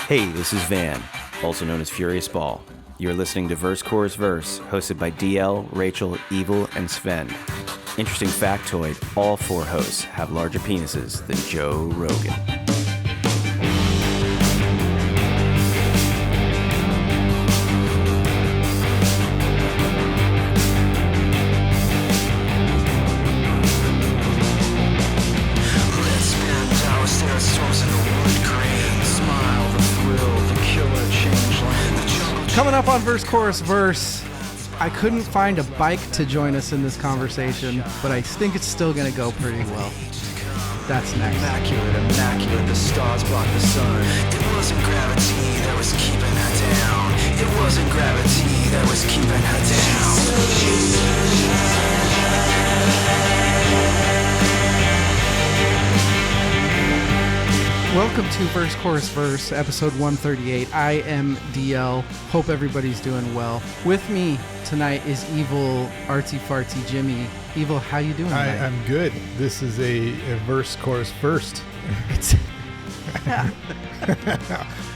Hey, this is Van, also known as furiousBall. You're listening to Verse Chorus Verse, hosted by DL, Rachel, Evil, and Sven. Interesting factoid, all four hosts have larger penises than Joe Rogan. Coming up on Verse Chorus Verse, I couldn't find a bike to join us in this conversation, but I think it's still going to go pretty well. That's next. Immaculate, the stars block the sun. It wasn't gravity that was keeping her down. It wasn't gravity that was keeping her down. Welcome to Verse Chorus Verse, episode 138. I am DL. Hope everybody's doing well. With me tonight is Evil, Artsy Fartsy Jimmy. Evil, how you doing tonight? I'm good. This is a verse chorus first.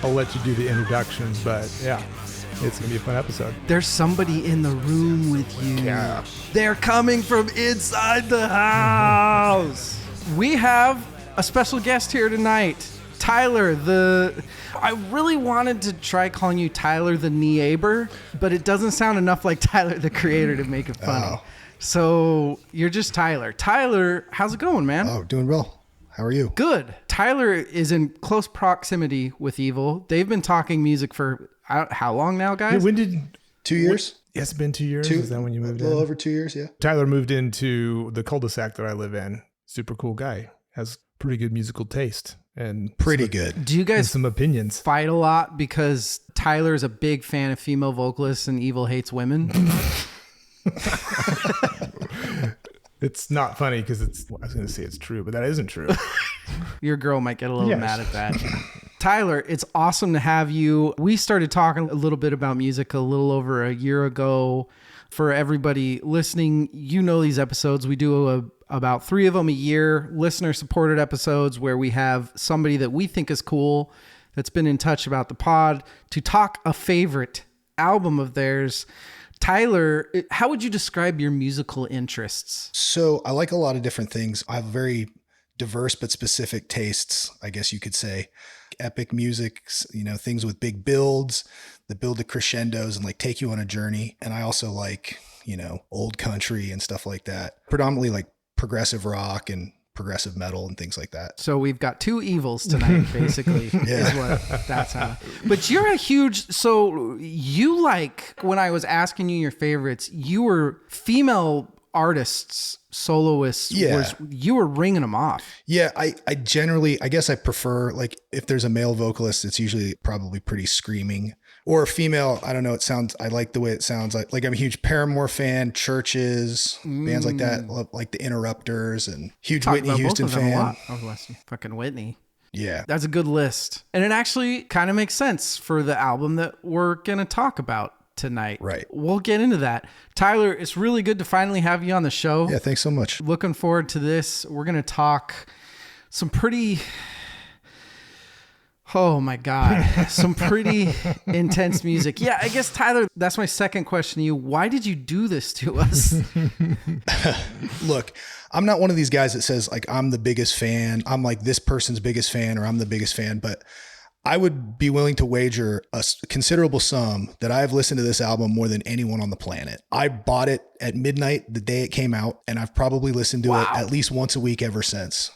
I'll let you do the introductions, but yeah, it's going to be a fun episode. There's somebody in the room with you. Yeah. They're coming from inside the house. We have a special guest here tonight. Tyler, I really wanted to try calling you Tyler the neighbor, but it doesn't sound enough like Tyler the creator to make it funny. Oh. So you're just Tyler. Tyler, how's it going, man? Oh, doing well. How are you? Good. Tyler is in close proximity with Evil. They've been talking music for how long now, guys? Hey, when did 2 years? It's been 2 years. Is that when you moved in? A little over 2 years, yeah. Tyler moved into the cul-de-sac that I live in. Super cool guy. Has pretty good musical taste and Pretty good. Do you guys some opinions. fight a lot because Tyler is a big fan of female vocalists and Evil hates women? It's not funny because I was going to say it's true, but that isn't true. Your girl might get a little Yes. mad at that. Tyler, it's awesome to have you. We started talking a little bit about music a little over a year ago. For everybody listening, you know these episodes. We do about 3 of them a year, listener-supported episodes where we have somebody that we think is cool that's been in touch about the pod to talk a favorite album of theirs. Tyler, how would you describe your musical interests? So I like a lot of different things. I have very diverse but specific tastes, I guess you could say. Epic music, things with big builds that build to crescendos and like take you on a journey. And I also like, old country and stuff like that. Predominantly like progressive rock and progressive metal and things like that. So we've got 2 evils tonight, basically, is what that's how. But you're so you like, when I was asking you your favorites, you were female artists, soloists, Yeah. you were ringing them off. Yeah, I generally, I guess I prefer, like, if there's a male vocalist, it's usually probably pretty screaming. Or a female, I don't know, I like the way it sounds. Like I'm a huge Paramore fan, Churches, bands like that, like the Interrupters, and huge Talk Whitney about Houston both of them a fan. lot. Oh, bless you. Fucking Whitney. Yeah. That's a good list. And it actually kind of makes sense for the album that we're going to talk about tonight. Right. We'll get into that. Tyler, it's really good to finally have you on the show. Yeah, thanks so much. Looking forward to this. We're going to talk some pretty... Oh my God. Some pretty intense music. Yeah, I guess, Tyler, that's my second question to you. Why did you do this to us? Look, I'm not one of these guys that says like, I'm the biggest fan. I'm like this person's biggest fan, or I'm the biggest fan, but I would be willing to wager a considerable sum that I've listened to this album more than anyone on the planet. I bought it at midnight the day it came out, and I've probably listened to it at least once a week ever since.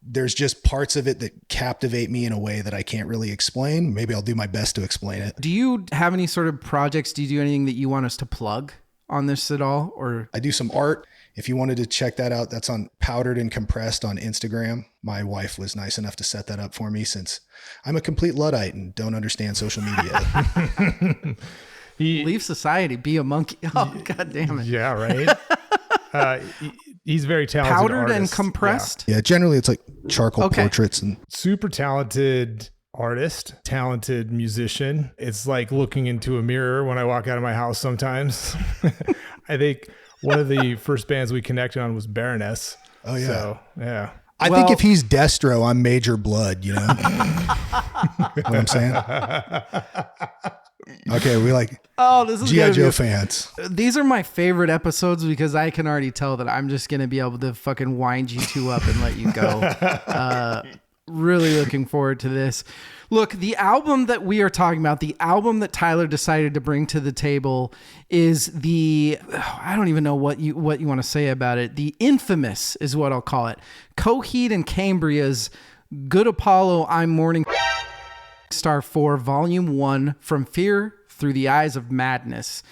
There's just parts of it that captivate me in a way that I can't really explain. Maybe I'll do my best to explain it. Do you have any sort of projects? Do you do anything that you want us to plug on this at all? Or I do some art. If you wanted to check that out, that's on Powdered and Compressed on Instagram. My wife was nice enough to set that up for me since I'm a complete Luddite and don't understand social media. leave society, be a monkey. Oh, God damn it. Yeah, right. He's very talented. Powdered artist. and compressed. Yeah, generally it's like charcoal portraits and Super talented artist, talented musician. It's like looking into a mirror when I walk out of my house sometimes. I think one of the first bands we connected on was Baroness. Oh yeah. So, yeah. I think if he's Destro, I'm Major Blood, you know what I'm saying? Okay, we like this is G.I. Joe fans. These are my favorite episodes because I can already tell that I'm just going to be able to fucking wind you two up and let you go. Really looking forward to this. Look, the album that we are talking about, the album that Tyler decided to bring to the table is I don't even know what you want to say about it. The infamous is what I'll call it. Coheed and Cambria's Good Apollo, I'm Morning Star 4, Volume 1, From Fear Through the Eyes of Madness.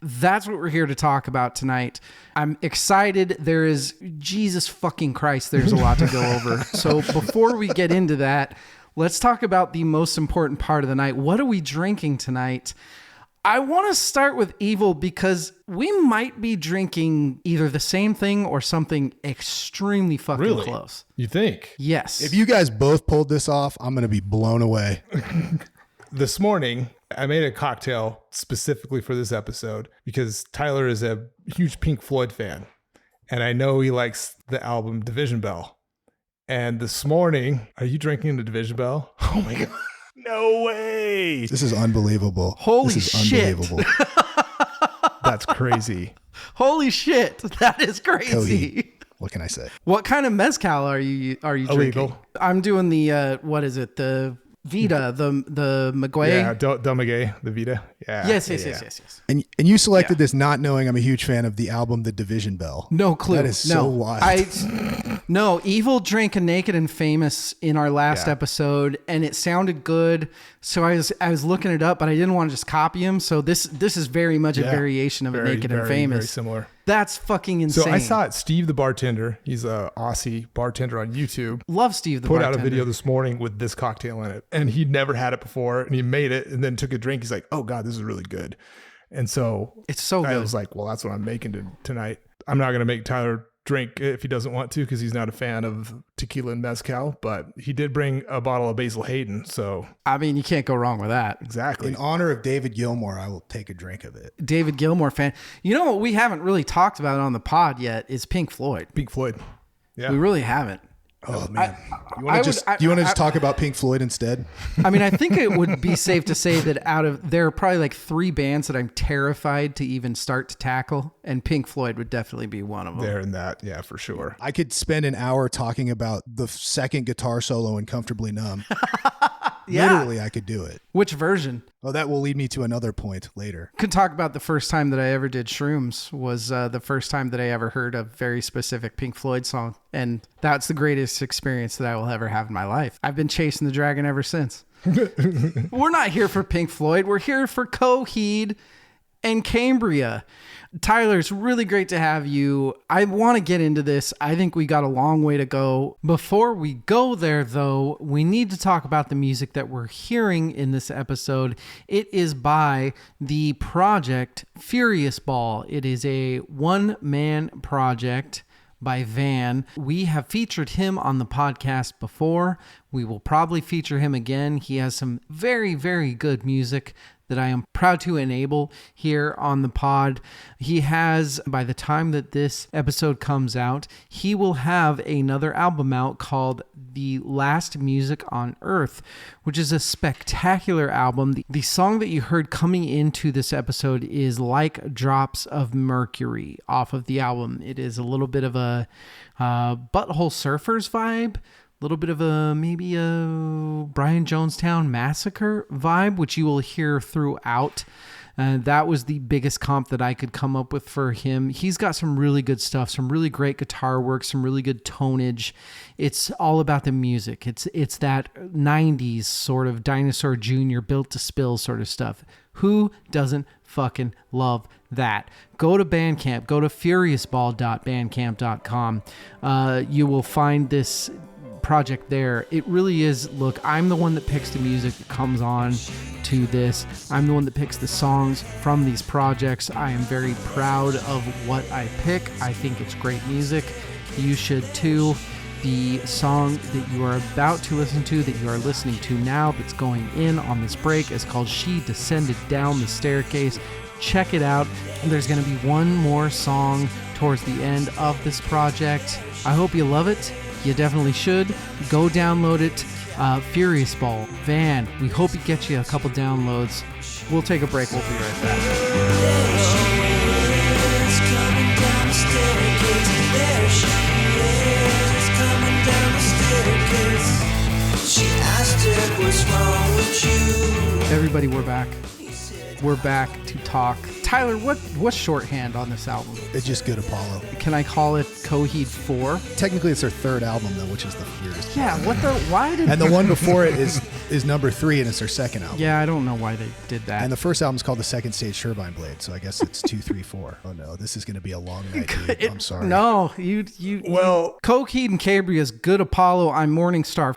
That's what we're here to talk about tonight. I'm excited. There is, Jesus fucking Christ, there's a lot to go over. So before we get into that, let's talk about the most important part of the night. What are we drinking tonight? I want to start with Evil because we might be drinking either the same thing or something extremely fucking close. You think? Yes. If you guys both pulled this off, I'm going to be blown away. This morning, I made a cocktail specifically for this episode because Tyler is a huge Pink Floyd fan. And I know he likes the album Division Bell. And this morning, are you drinking the Division Bell? Oh my God. No way. This is unbelievable. Holy this is shit. Unbelievable. That's crazy. Holy shit. That is crazy. Coheed. What can I say? What kind of mezcal are you Illegal. drinking? I'm doing the, what is it? The Vita, the Maguey. Yeah, Del Maguey, the Vita. Yeah. Yes. And you selected this not knowing I'm a huge fan of the album The Division Bell. No clue. That is so wild. No, Evil drank a Naked and Famous in our last episode, and it sounded good. So I was looking it up, but I didn't want to just copy him. So this is very much a variation of a Naked and Famous. Very similar. That's fucking insane. So I saw it. Steve the bartender, he's a Aussie bartender on YouTube. Love Steve the bartender. bartender. Put out a video this morning with this cocktail in it, and he'd never had it before, and he made it and then took a drink. He's like, "Oh God, this is really good." And so it's so good. I was like, "Well, that's what I'm making tonight." I'm not going to make Tyler drink if he doesn't want to because he's not a fan of tequila and mezcal, but he did bring a bottle of Basil Hayden. So I mean, you can't go wrong with that. Exactly. In honor of David Gilmour, I will take a drink of it. David Gilmour fan. You know what we haven't really talked about on the pod yet is Pink Floyd. Pink Floyd. Yeah. We really haven't. Oh man. Do you want to just talk about Pink Floyd instead? I mean, I think it would be safe to say that there are probably like 3 bands that I'm terrified to even start to tackle, and Pink Floyd would definitely be one of them. They're in that, yeah, for sure. I could spend an hour talking about the second guitar solo in Comfortably Numb. Yeah. Literally, I could do it. Which version? Oh, that will lead me to another point later. Could talk about the first time that I ever did shrooms was the first time that I ever heard a very specific Pink Floyd song. And that's the greatest experience that I will ever have in my life. I've been chasing the dragon ever since. We're not here for Pink Floyd. We're here for Coheed and Cambria. Tyler, it's really great to have you. I want to get into this. I think we got a long way to go. Before we go there, though, we need to talk about the music that we're hearing in this episode. It is by the project furiousBall. It is a one-man project by Van. We have featured him on the podcast before. We will probably feature him again. He has some very, very good music that I am proud to enable here on the pod. He has, by the time that this episode comes out, he will have another album out called The Last Music on Earth, which is a spectacular album. The song that you heard coming into this episode is Like Drops of Mercury off of the album. It is a little bit of a Butthole Surfers vibe. A little bit of maybe a Brian Jonestown Massacre vibe, which you will hear throughout. That was the biggest comp that I could come up with for him. He's got some really good stuff, some really great guitar work, some really good tonage. It's all about the music. It's that 90s sort of Dinosaur Jr. Built to Spill sort of stuff. Who doesn't fucking love that? Go to Bandcamp. Go to furiousball.bandcamp.com. You will find this project there. It really is. Look, I'm the one that picks the music that comes on to this. I'm the one that picks the songs from these projects. I am very proud of what I pick. I think it's great music. You should too. The song that you are about to listen to, that you are listening to now, that's going in on this break, is called She Descended Down the Staircase. Check it out. There's going to be one more song towards the end of this project. I hope you love it. You definitely should. Go download it. furiousBall, Van. We hope it gets you a couple downloads. We'll take a break. We'll be right back. Everybody, we're back. We're back to talk. Tyler, what's shorthand on this album? It's just Good Apollo. Can I call it Coheed 4? Technically, it's their third album though, which is the weirdest. Yeah. Why did? And the one before it is number 3, and it's their second album. Yeah, I don't know why they did that. And the first album is called The Second Stage Turbine Blade, so I guess it's 2, 3, 4. Oh no, this is going to be a long night, dude. I'm sorry. No, Well, Coheed and Cambria's Good Apollo, I'm Morning Star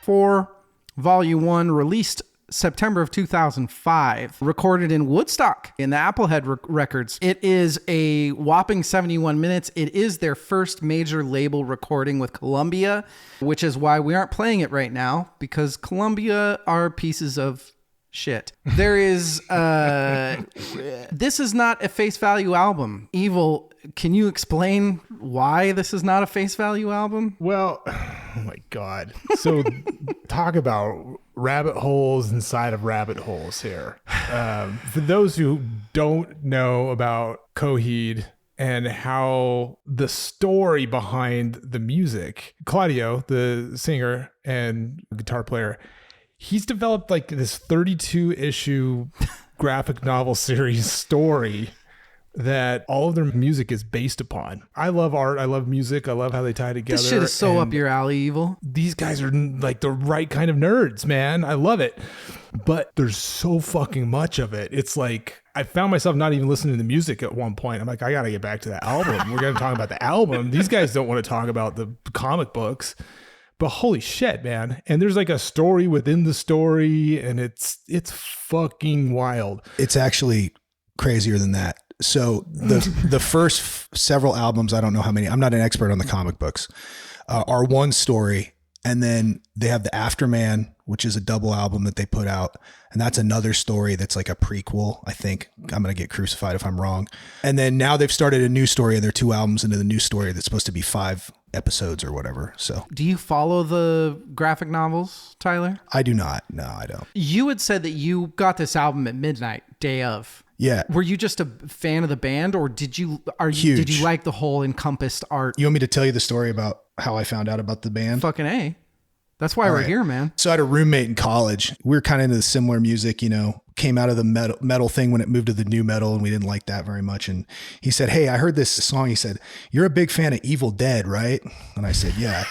4, Volume 1, released September of 2005, recorded in Woodstock in the Applehead Records. It is a whopping 71 minutes. It is their first major label recording with Columbia, which is why we aren't playing it right now, because Columbia are pieces of shit. There is, this is not a face value album. Evil, can you explain why this is not a face value album? well, oh my God. So talk about rabbit holes inside of rabbit holes here. For those who don't know about Coheed and how the story behind the music, Claudio, the singer and guitar player, he's developed like this 32 issue graphic novel series story that all of their music is based upon. I love art. I love music. I love how they tie together. This shit is so and up your alley, Evil. these guys are like the right kind of nerds, man. I love it. But there's so fucking much of it. It's like, I found myself not even listening to the music at one point. I'm like, I got to get back to that album. We're going to talk about the album. These guys don't want to talk about the comic books. But holy shit, man. And there's like a story within the story, and it's fucking wild. It's actually crazier than that. So the first several albums, I don't know how many, I'm not an expert on the comic books, are one story. And then they have the Afterman, which is a double album that they put out. And that's another story that's like a prequel. I think I'm going to get crucified if I'm wrong. And then now they've started a new story, and they're 2 albums into the new story that's supposed to be 5 episodes or whatever. So Do you follow the graphic novels, Tyler? I do not. No, I don't. You had said that you got this album at midnight, day of. Yeah. Were you just a fan of the band, or did you Huge. like the whole encompassed art? You want me to tell you the story about how I found out about the band? Fucking A. That's why All we're right. here, man. So I had a roommate in college. We were kind of into similar music, you know, came out of the metal thing when it moved to the new metal, and we didn't like that very much. And he said, "Hey, I heard this song." He said, "You're a big fan of Evil Dead, right?" And I said, "Yeah."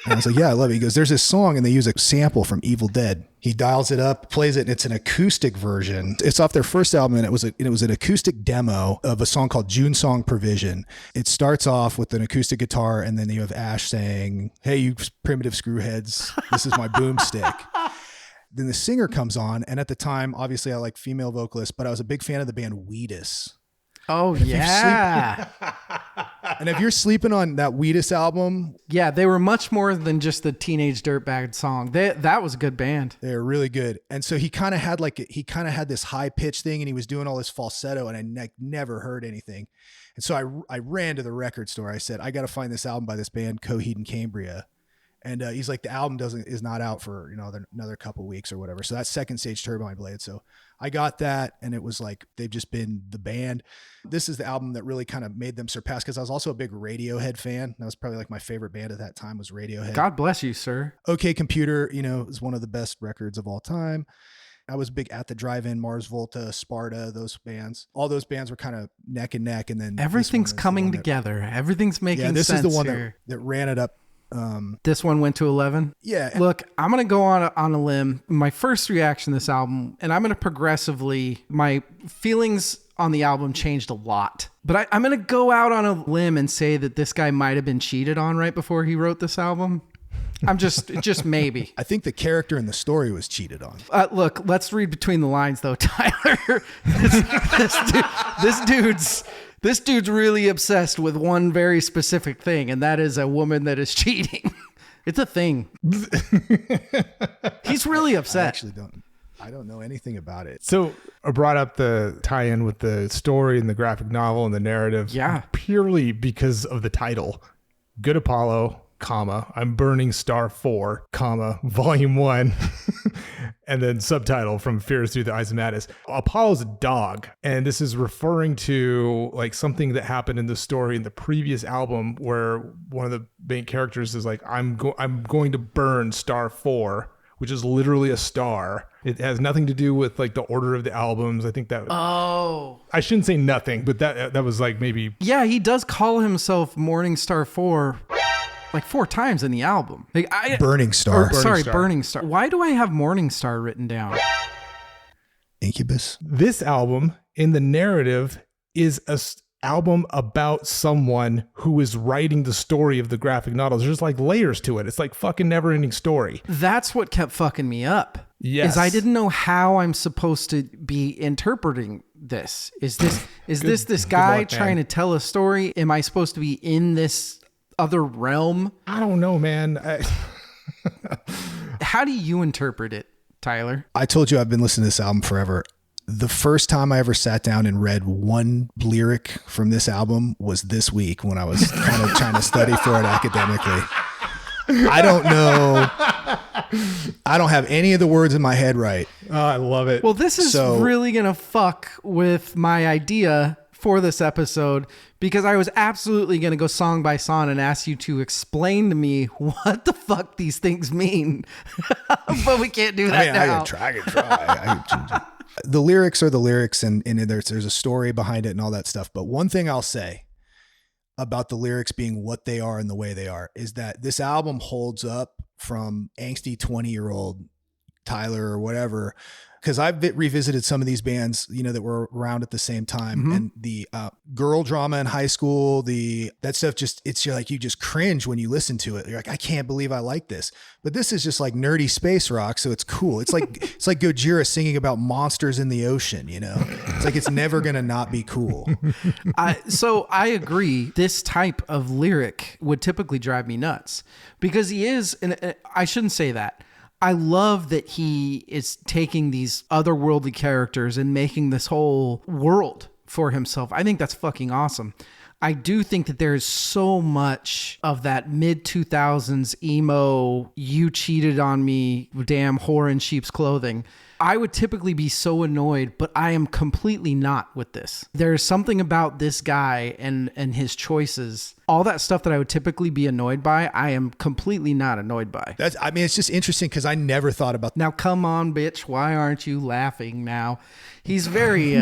And I was like, "Yeah, I love it." He goes, "There's this song and they use a sample from Evil Dead." He dials it up, plays it, and it's an acoustic version. It's off their first album, and it was an acoustic demo of a song called June Song Provision. It starts off with an acoustic guitar, and then you have Ash saying, "Hey, you primitive screwheads, this is my boomstick." Then the singer comes on, and at the time, obviously I like female vocalists, but I was a big fan of the band Wheatus. Oh, yeah. And if you're sleeping on that Wheatus album, Yeah, they were much more than just the Teenage Dirtbag song. That was a good band. they're really good. And so he kind of had this high pitch thing, and he was doing all this falsetto, and I never heard anything. And so I ran to the record store. I said, "I got to find this album by this band Coheed and Cambria." And he's like, "The album is not out for another couple weeks or whatever." So that's Second Stage Turbine Blade. So I got that, and it was like they've just been the band. This is the album that really kind of made them surpass, because I was also a big Radiohead fan. That was probably like my favorite band at that time was Radiohead. God bless you, sir. OK Computer, is one of the best records of all time. I was big At the Drive-In, Mars Volta, Sparta, those bands. All those bands were kind of neck and neck, and then Everything's coming together. Everything's making sense. Yeah, this is the one here. that ran it up. This one went to 11. Yeah. Look, I'm going to go on a limb. My first reaction to this album, and I'm going to progressively, my feelings on the album changed a lot. But I'm going to go out on a limb and say that this guy might have been cheated on right before he wrote this album. I'm just maybe. I think the character in the story was cheated on. Look, let's read between the lines, though, Tyler. This dude's really obsessed with one very specific thing, and that is a woman that is cheating. It's a thing. He's really upset. I don't know anything about it. So I brought up the tie-in with the story and the graphic novel and the narrative. Yeah. Purely because of the title. Good Apollo, comma, I'm burning star 4, comma, volume 1, and then subtitle from Fears Through the Eyes of Madness. Apollo's a dog, and this is referring to like something that happened in the story in the previous album where one of the main characters is like, I'm going to burn star 4, which is literally a star. It has nothing to do with like the order of the albums. I think that. Oh. I shouldn't say nothing, but that was like maybe. Yeah, he does call himself Morningstar 4 like 4 times in the album. Like Burning Star. Burning Star. Why do I have Morningstar written down? Incubus. This album in the narrative is a album about someone who is writing the story of the graphic novel. There's like layers to it. It's like fucking never ending story. That's what kept fucking me up. Yes. Is I didn't know how I'm supposed to be interpreting this. Is this guy luck, trying man. to tell a story? Am I supposed to be in this other realm? I don't know, man. How do you interpret it, Tyler? I told you I've been listening to this album forever. The first time I ever sat down and read one lyric from this album was this week when I was kind of trying to study for it academically. I don't know. I don't have any of the words in my head right. Oh, I love it. Well, this is really going to fuck with my idea for this episode because I was absolutely going to go song by song and ask you to explain to me what the fuck these things mean. But we can't do that now. I can try. The lyrics are the lyrics and there's a story behind it and all that stuff. But one thing I'll say about the lyrics being what they are and the way they are is that this album holds up from angsty 20-year-old Tyler or whatever. Because I've revisited some of these bands, that were around at the same time, and the girl drama in high school, that stuff it's like you just cringe when you listen to it. You're like, I can't believe I like this. But this is just like nerdy space rock, so it's cool. It's like Gojira singing about monsters in the ocean. It's like it's never gonna not be cool. So I agree. This type of lyric would typically drive me nuts because he is, and I shouldn't say that. I love that he is taking these otherworldly characters and making this whole world for himself. I think that's fucking awesome. I do think that there is so much of that mid-2000s emo, you cheated on me, damn whore in sheep's clothing. I would typically be so annoyed, but I am completely not with this. There's something about this guy and his choices. All that stuff that I would typically be annoyed by, I am completely not annoyed by. It's just interesting because I never thought about that. Now, come on, bitch. Why aren't you laughing now? He's very,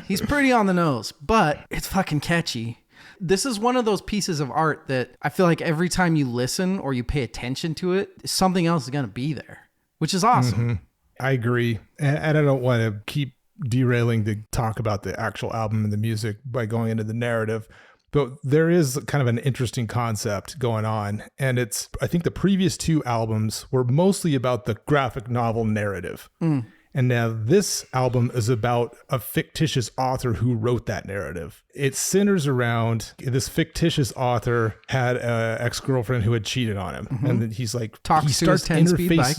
he's pretty on the nose, but it's fucking catchy. This is one of those pieces of art that I feel like every time you listen or you pay attention to it, something else is going to be there, which is awesome. Mm-hmm. I agree. And I don't want to keep derailing to talk about the actual album and the music by going into the narrative. But there is kind of an interesting concept going on. And I think the previous 2 albums were mostly about the graphic novel narrative. Mm. And now this album is about a fictitious author who wrote that narrative. It centers around this fictitious author had an ex-girlfriend who had cheated on him. Mm-hmm. And then he's like, he starts 10-speed bike.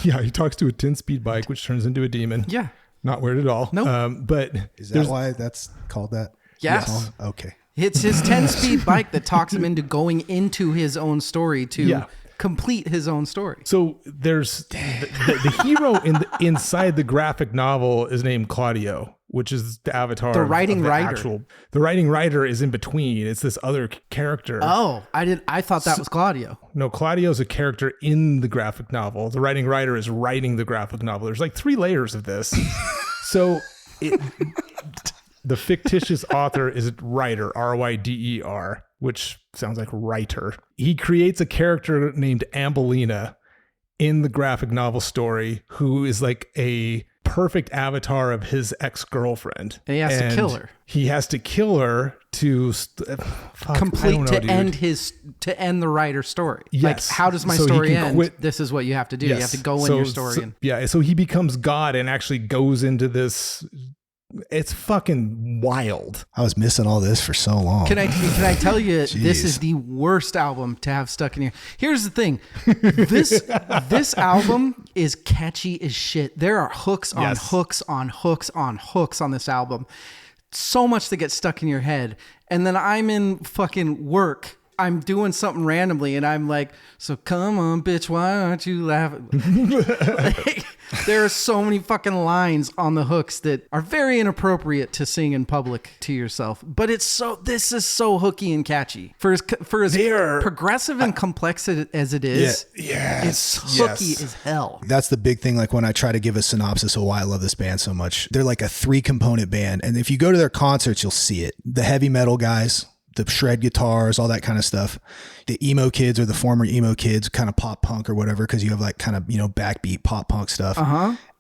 Yeah, he talks to a 10-speed bike, which turns into a demon. Yeah. Not weird at all. Nope. But is that why that's called that? Yes. Okay. It's his 10-speed bike that talks him into going into his own story to complete his own story. So there's the hero inside the graphic novel is named Claudio, which is the avatar. The writing writer. The writing writer is in between. It's this other character. Oh, I thought that was Claudio. No, Claudio's a character in the graphic novel. The writing writer is writing the graphic novel. There's like 3 layers of this. So the fictitious author is a writer, Ryder, which sounds like writer. He creates a character named Ambelina in the graphic novel story who is like a perfect avatar of his ex-girlfriend. And he has to kill her. He has to kill her to end the writer's story. Yes. Like, how does my story end? This is what you have to do. Yes. You have to go in your story. So he becomes God and actually goes into this. It's fucking wild. I was missing all this for so long. Can I tell you, this is the worst album to have stuck in here. Here's the thing. This album is catchy as shit. There are hooks on hooks on hooks on hooks on this album. So much that gets stuck in your head. And then I'm in fucking work I'm doing something randomly and I'm like, so come on, bitch, why aren't you laughing? Like, there are so many fucking lines on the hooks that are very inappropriate to sing in public to yourself. But this is so hooky and catchy. For as progressive and complex as it is, it's hooky as hell. That's the big thing. Like when I try to give a synopsis of why I love this band so much, they're like a 3-component band. And if you go to their concerts, you'll see it. The heavy metal guys, the shred guitars, all that kind of stuff. The emo kids or the former emo kids, kind of pop punk or whatever, because you have like kind of, backbeat pop punk stuff.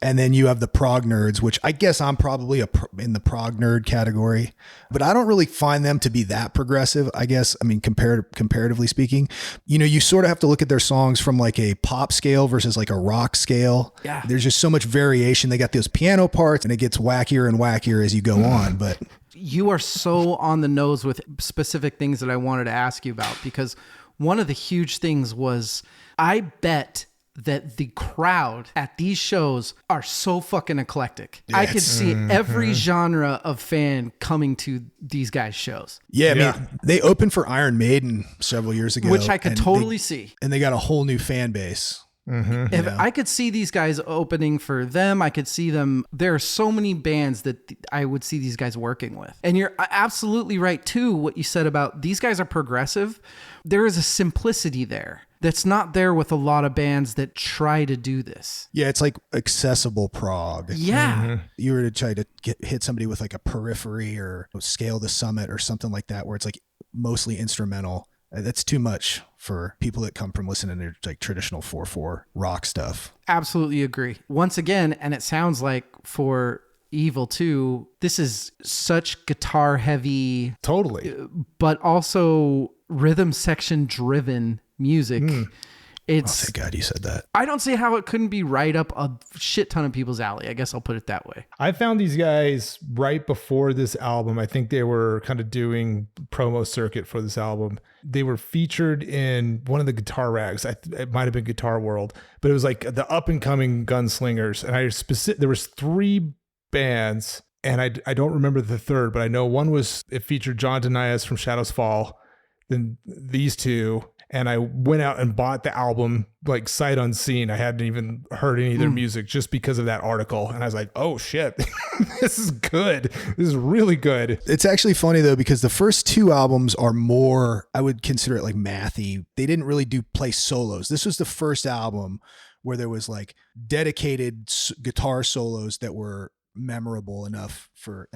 And then you have the prog nerds, which I guess I'm probably in the prog nerd category, but I don't really find them to be that progressive, I guess. I mean, comparatively speaking, you sort of have to look at their songs from like a pop scale versus like a rock scale. Yeah. There's just so much variation. They got those piano parts and it gets wackier and wackier as you go on, but... You are so on the nose with specific things that I wanted to ask you about, because one of the huge things was, I bet that the crowd at these shows are so fucking eclectic. Yeah, I could see every genre of fan coming to these guys' shows. Yeah, I mean, they opened for Iron Maiden several years ago. Which I could totally see. And they got a whole new fan base. If I could see these guys opening for them, I could see them. There are so many bands that I would see these guys working with. And you're absolutely right too, what you said about these guys are progressive. There is a simplicity there that's not there with a lot of bands that try to do this. Yeah, it's like accessible prog. Yeah. You were to try to hit somebody with like a Periphery or Scale the Summit or something like that, where it's like mostly instrumental. That's too much for people that come from listening to like traditional 4/4 rock stuff. Absolutely agree. Once again, and it sounds like for Evil 2, this is such guitar heavy. Totally. But also rhythm section driven music. Thank God you said that. I don't see how it couldn't be right up a shit ton of people's alley. I guess I'll put it that way. I found these guys right before this album. I think they were kind of doing promo circuit for this album. They were featured in one of the guitar rags. It might have been Guitar World, but it was like the up and coming gunslingers. And there was 3 bands, and I don't remember the third, but I know one it featured John Denias from Shadows Fall. Then these 2. And I went out and bought the album like sight unseen. I hadn't even heard any of their music just because of that article. And I was like, oh shit, this is good. This is really good. It's actually funny though, because the first 2 albums are more, I would consider it like mathy. They didn't really play solos. This was the first album where there was like dedicated guitar solos that were memorable enough for,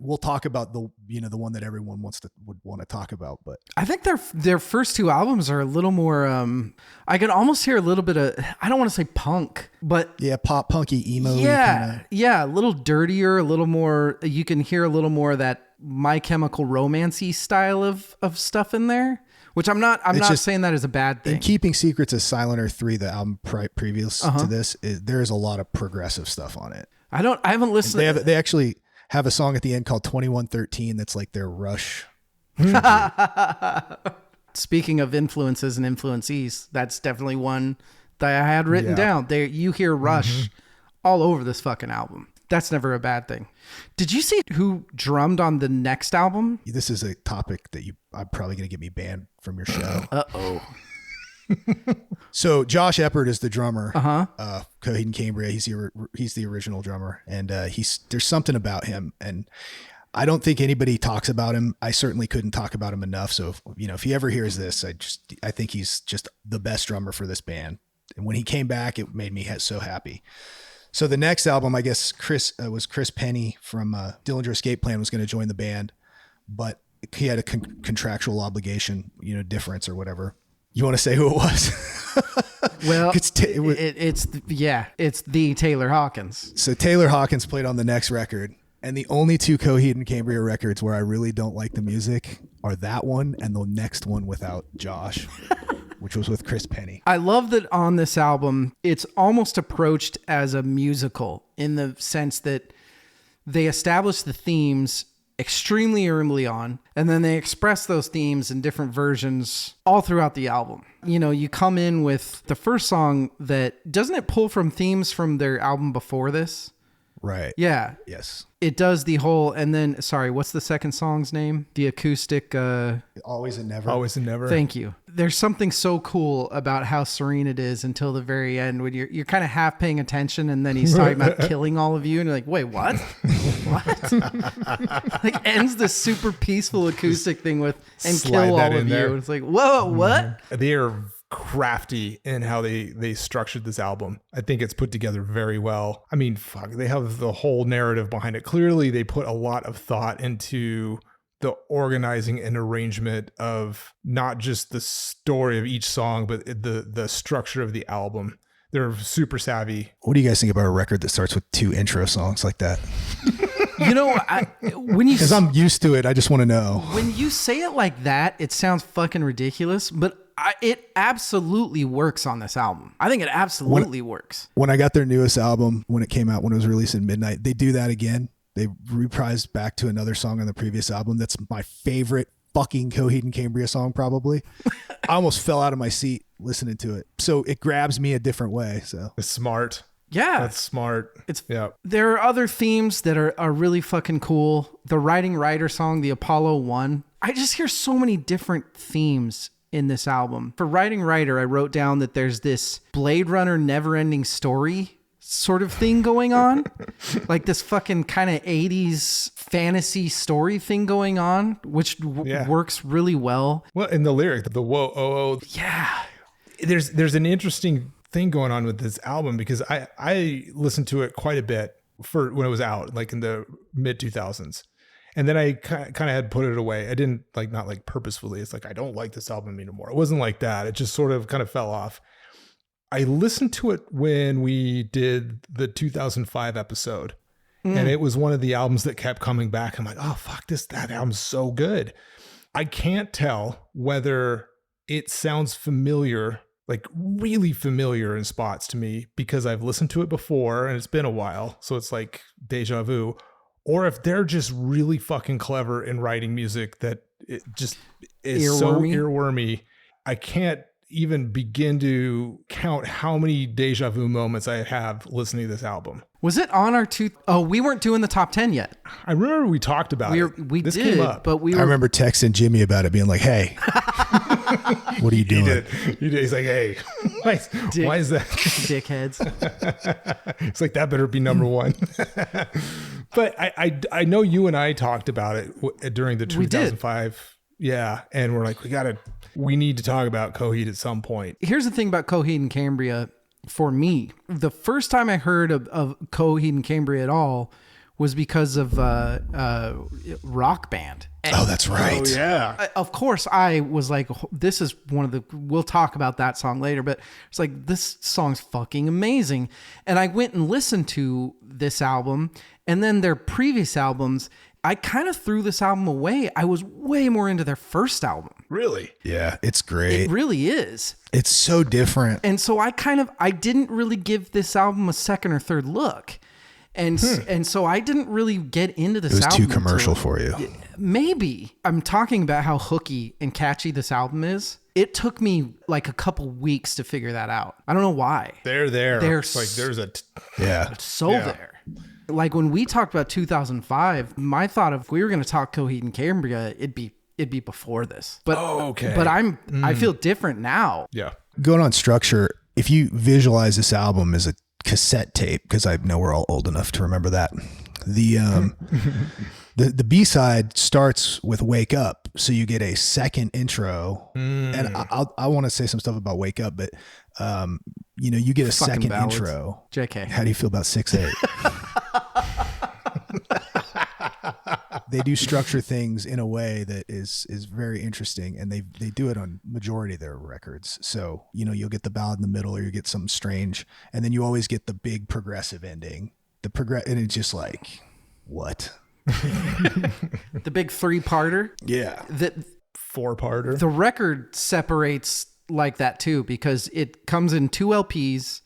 we'll talk about the one that everyone would want to talk about, but I think their first 2 albums are a little more I can almost hear a little bit of, I don't want to say punk, but pop punky emo. A little dirtier, a little more, you can hear a little more of that My Chemical Romance-y style of stuff in there, which I'm not saying that is a bad thing. In Keeping Secrets of Silenter 3, the album previous to this, there's a lot of progressive stuff on it. I haven't listened. They actually have a song at the end called 2113 that's like their Rush. Speaking of influences and influencees, that's definitely one that I had written down. There, you hear Rush all over this fucking album. That's never a bad thing. Did you see who drummed on the next album? This is a topic that I'm probably going to get me banned from your show. Uh-oh. So Josh Eppert is the drummer. Coheed and Cambria. He's the original drummer, and there's something about him, and I don't think anybody talks about him. I certainly couldn't talk about him enough. So if he ever hears this, I think he's just the best drummer for this band. And when he came back, it made me so happy. So the next album, I guess Chris Penny from Dillinger Escape Plan was going to join the band, but he had a contractual obligation, difference or whatever. You want to say who it was? Well, it's the Taylor Hawkins. So Taylor Hawkins played on the next record, and the only 2 Coheed and Cambria records where I really don't like the music are that one and the next one without Josh, which was with Chris Penny. I love that on this album, it's almost approached as a musical in the sense that they establish the themes extremely early on, and then they express those themes in different versions all throughout the album. You come in with the first song that, doesn't it pull from themes from their album before this? Right. Yeah. Yes. It does the whole, and then, sorry, what's the second song's name? The acoustic. Always and never. Always and never. Thank you. There's something so cool about how serene it is until the very end when you're kind of half paying attention, and then he's talking about killing all of you, and you're like, wait, what? What? Like ends this super peaceful acoustic thing with and Slide kill that all in of there. you. It's like, whoa, what? They are crafty in how they structured this album. I think it's put together very well. I mean, fuck, they have the whole narrative behind it. Clearly, they put a lot of thought into the organizing and arrangement of not just the story of each song, but the structure of the album. They're super savvy. What do you guys think about a record that starts with 2 intro songs like that? You know, Because I'm used to it. I just want to know. when you say it like that, it sounds fucking ridiculous, but it absolutely works on this album. I think it absolutely works. When I got their newest album, when it came out, when it was released in midnight, they do that again. They reprised back to another song on the previous album. That's my favorite fucking Coheed and Cambria song, probably. I almost fell out of my seat listening to it. So it grabs me a different way. So It's smart. Yeah. That's smart. Yeah. There are other themes that are really fucking cool. The Riding Rider song, the Apollo 1. I just hear so many different themes in this album. For Riding Rider, I wrote down that there's this Blade Runner never-ending story sort of thing going on. Like this fucking kind of 80s fantasy story thing going on, which works really well. Well, in the lyric, the whoa, oh, Yeah. there's an interesting thing going on with this album because I listened to it quite a bit for when it was out, like in the mid 2000s. And then I kind of had put it away. I didn't not purposefully. It's like, I don't like this album anymore. It wasn't like that. It just sort of kind of fell off. I listened to it when we did the 2005 episode. And it was one of the albums that kept coming back. I'm like, oh, fuck that album's so good. I can't tell whether it sounds familiar, like really familiar in spots to me because I've listened to it before and it's been a while. So it's like deja vu. Or if they're just really fucking clever in writing music that it just is so earwormy. I can't even begin to count how many deja vu moments I have listening to this album. Was it on our we weren't doing the top 10 yet. I remember we talked about this did, came up. but I remember texting Jimmy about it, being like, hey, what are you doing? He did. He's like, hey, why is that? Dickheads. It's like, that better be number one. But I know you and I talked about it during the 2005. Yeah. And we're like, we need to talk about Coheed at some point. Here's the thing about Coheed and Cambria for me. The first time I heard of Coheed and Cambria at all was because of Rock Band. Oh, that's right. Oh, yeah. Of course, I was like, this is one of the, we'll talk about that song later, but it's like, this song's fucking amazing. And I went and listened to this album and then their previous albums. I kind of threw this album away. I was way more into their first album. Really? Yeah, it's great. It really is. It's so different. And so I didn't really give this album a second or third look. And so I didn't really get into this album. It was too commercial for you. Maybe. I'm talking about how hooky and catchy this album is. It took me like a couple weeks to figure that out. I don't know why. They're there. They're like there's a there. Like when we talked about 2005, my thought of if we were going to talk Coheed and Cambria, it'd be before this. But okay. But I feel different now. Yeah. Going on structure, if you visualize this album as a cassette tape, because I know we're all old enough to remember that, the B-side starts with Wake Up, so you get a second intro. And I want to say some stuff about Wake Up, but you get a second intro. JK. How do you feel about 6-8? They do structure things in a way that is very interesting, and they do it on majority of their records. So you'll get the ballad in the middle, or you get something strange, and then you always get the big progressive ending. And it's just like, what? The big 3-parter. Yeah. The 4-parter. The record separates like that too, because it comes in 2 LPs.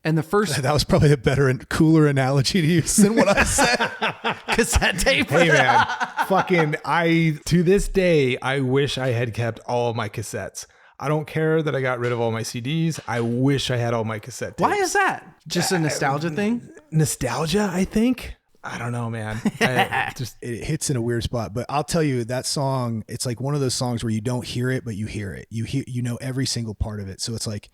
And the first... That was probably a better and cooler analogy to use than what I said. Cassette tape. Hey man, to this day, I wish I had kept all of my cassettes. I don't care that I got rid of all my CDs. I wish I had all my cassette tapes. Why is that? Just a nostalgia thing? Nostalgia, I think. I don't know, man. It hits in a weird spot, but I'll tell you that song, it's like one of those songs where you don't hear it, but you hear it. You know every single part of it. So it's like,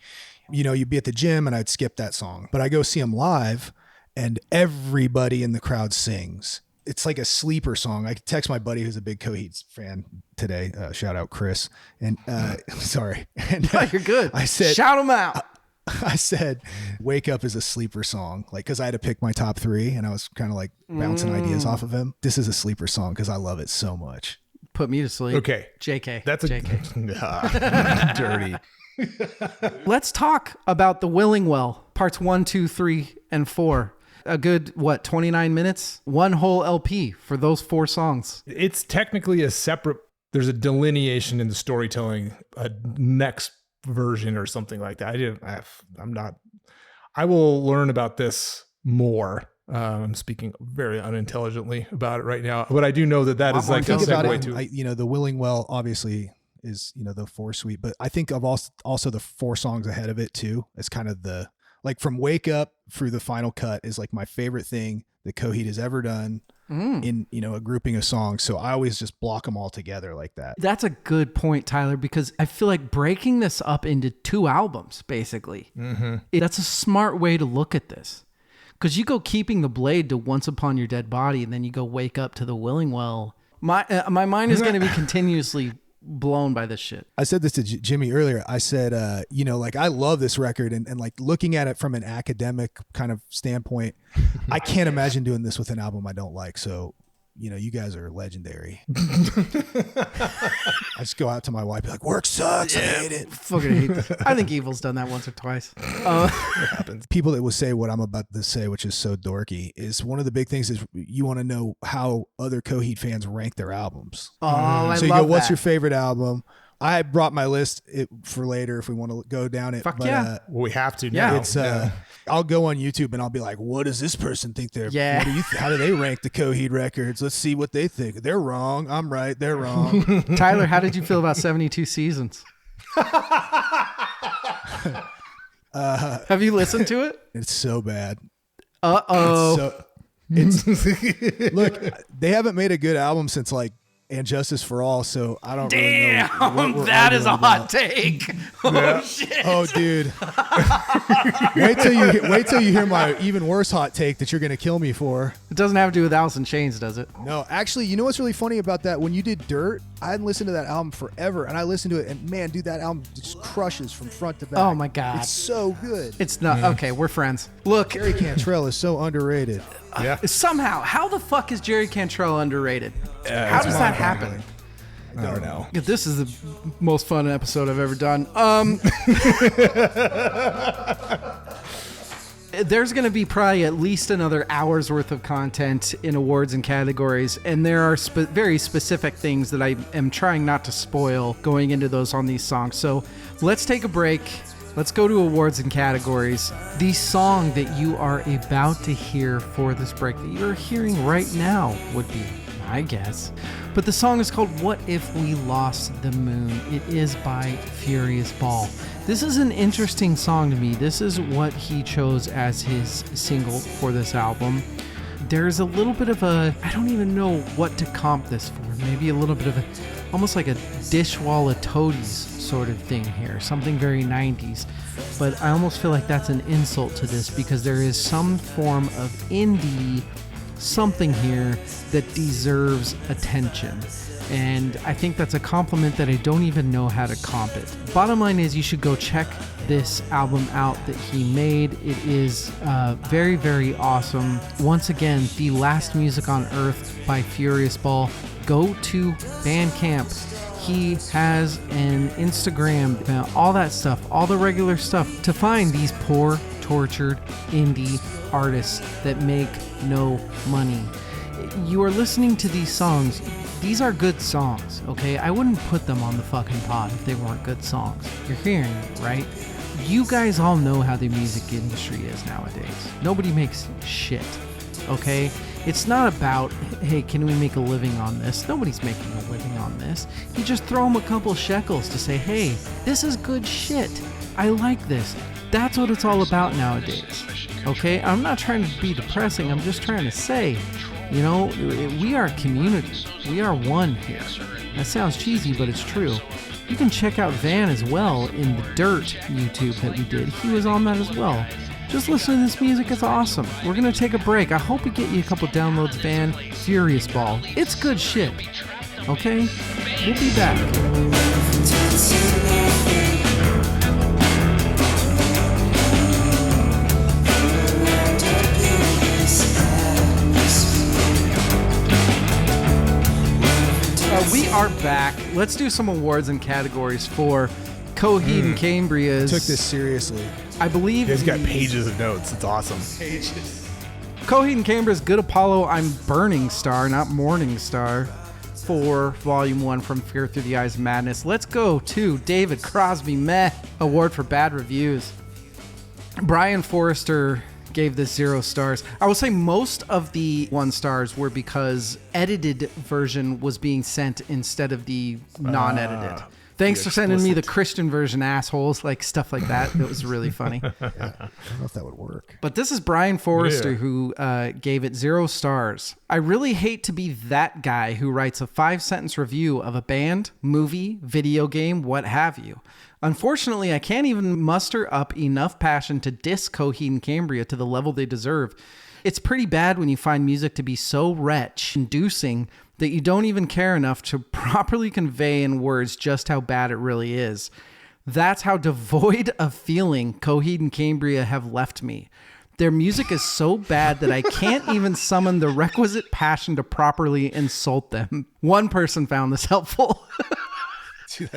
you'd be at the gym and I'd skip that song, but I go see them live and everybody in the crowd sings. It's like a sleeper song. I text my buddy who's a big Coheed fan today. Shout out Chris. And sorry. And You're good. I said, shout them out. I said, Wake Up is a sleeper song. Like, cause I had to pick my top 3 and I was kind of like bouncing ideas off of him. This is a sleeper song cause I love it so much. Put me to sleep. Okay. JK. That's JK. Dirty. Let's talk about the Willing Well, parts 1, 2, 3, and 4. A good, 29 minutes? One whole LP for those 4 songs. It's technically a separate, there's a delineation in the storytelling, a next version or something like that. I will learn about this more. I'm speaking very unintelligently about it right now, but I do know that is like a segue to the Willing Well obviously is, the 4 suite, but I think of also the 4 songs ahead of it too. It's kind of like from Wake Up through the final cut is like my favorite thing that Coheed has ever done in, a grouping of songs. So I always just block them all together like that. That's a good point, Tyler, because I feel like breaking this up into 2 albums, basically, that's a smart way to look at this. Because you go Keeping the Blade to Once Upon Your Dead Body, and then you go Wake Up to the Willing Well. My mind is going to be continuously blown by this shit. I said this to Jimmy earlier. I said, like I love this record and like looking at it from an academic kind of standpoint, I can't imagine doing this with an album I don't like. So, you guys are legendary. I just go out to my wife, be like, work sucks. I hate it. Fucking hate this. I think Evil's done that once or twice. It happens. People that will say what I'm about to say, which is so dorky, is one of the big things is you want to know how other Coheed fans rank their albums. Oh, I so you love go, what's that. your favorite album? I brought my list for later if we want to go down it. Fuck but, yeah. Well, we have to Yeah. now. It's I'll go on YouTube and I'll be like, what does this person think they're Yeah. how do they rank the Coheed records? Let's see what they think. They're wrong. I'm right. They're wrong. Tyler, how did you feel about 72 Seasons? Have you listened to it? It's so bad. Uh-oh. Look, they haven't made a good album since like And Justice for All, so I don't really know. Damn, that is a hot take. Oh, shit. Oh, dude. wait till you hear my even worse hot take that you're going to kill me for. It doesn't have to do with Alice in Chains, does it? No, actually, you know what's really funny about that? When you did Dirt, I hadn't listened to that album forever, and I listened to it, and man, dude, that album just crushes from front to back. Oh, my God. It's so good. It's not. Okay, we're friends. Look, Jerry Cantrell is so underrated. Yeah. somehow, how the fuck is Jerry Cantrell underrated? How does that happen? I don't know. This is the most fun episode I've ever done. There's going to be probably at least another hour's worth of content in awards and categories, and there are very specific things that I am trying not to spoil going into those on these songs. So let's take a break. Let's go to awards and categories. The song that you are about to hear for this break, that you're hearing right now, would be my guess. But the song is called What If We Lost the Moon? It is by furiousSBall. This is an interesting song to me. This is what he chose as his single for this album. There's a little bit of a, I don't even know what to comp this for. Maybe a little bit of a, almost like a Dishwalla Toadies sort of thing here. Something very 90s. But I almost feel like that's an insult to this because there is some form of indie something here that deserves attention. And I think that's a compliment that I don't even know how to comp it. Bottom line is you should go check this album out that he made. It is very, very awesome. Once again, The Last Music on Earth by furiousSBall. Go to Bandcamp. He has an Instagram, all that stuff, all the regular stuff to find these poor, tortured indie artists that make no money. You are listening to these songs. These are good songs, okay? I wouldn't put them on the fucking pod if they weren't good songs. You're hearing it, right? You guys all know how the music industry is nowadays. Nobody makes shit. okay? It's not about, hey, can we make a living on this? Nobody's making a living on this. You just throw them a couple shekels to say, hey, this is good shit. I like this. That's what it's all about nowadays, okay? I'm not trying to be depressing. I'm just trying to say, you know, we are a community. We are one here. That sounds cheesy, but it's true. You can check out Van as well in the Dirt YouTube that we did. He was on that as well. Just listen to this music. It's awesome. We're going to take a break. I hope we get you a couple downloads, Van. furiousBall. It's good shit. Okay? We'll be back. We are back. Let's do some awards and categories for Coheed and Cambria's. Took this seriously. I believe You guys got pages of notes. It's awesome. Coheed and Cambria's Good Apollo, I'm Burning Star, not Morning Star, for Volume 1 from Fear Through the Eyes of Madness. Let's go to David Crosby Meh Award for Bad Reviews. Brian Forrester gave this 0 stars. I will say most of the 1 stars were because edited version was being sent instead of the non-edited. Thanks for sending me the Christian version, assholes, like stuff like that. That was really funny. I don't know if that would work. But this is Brian Forrester who gave it 0 stars. I really hate to be that guy who writes a 5-sentence review of a band, movie, video game, what have you. Unfortunately, I can't even muster up enough passion to diss Coheed and Cambria to the level they deserve. It's pretty bad when you find music to be so wretch-inducing that you don't even care enough to properly convey in words just how bad it really is. That's how devoid of feeling Coheed and Cambria have left me. Their music is so bad that I can't even summon the requisite passion to properly insult them. One person found this helpful. Dude,